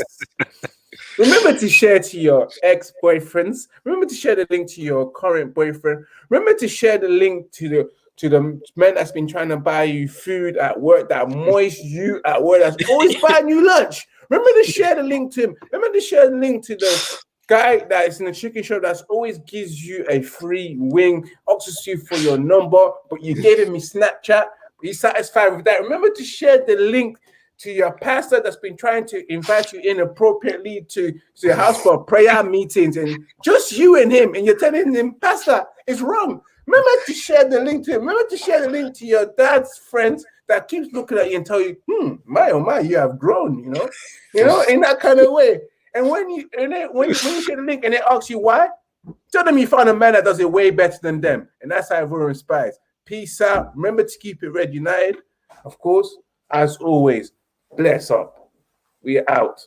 Speaker 1: Remember to share to your ex-boyfriends. Remember to share the link to your current boyfriend. Remember to share the link to the man that's been trying to buy you food at work, that moist you at work, that's always buying you lunch. Remember to share the link to him. Remember to share the link to the guy that is in the chicken shop that's always gives you a free wing, asks you for your number, but you gave him his Snapchat. He's satisfied with that. Remember to share the link to your pastor that's been trying to invite you inappropriately to your house for prayer meetings, and just you and him, and you're telling him, Pastor, it's wrong. Remember to share the link to him. Remember to share the link to your dad's friends that keeps looking at you and tell you, my oh my, you have grown, you know, in that kind of way. And when you share the link and they ask you why, tell them you found a man that does it way better than them. And that's how everyone inspires. Peace out. Remember to keep it Red United. Of course, as always, bless up. We are out.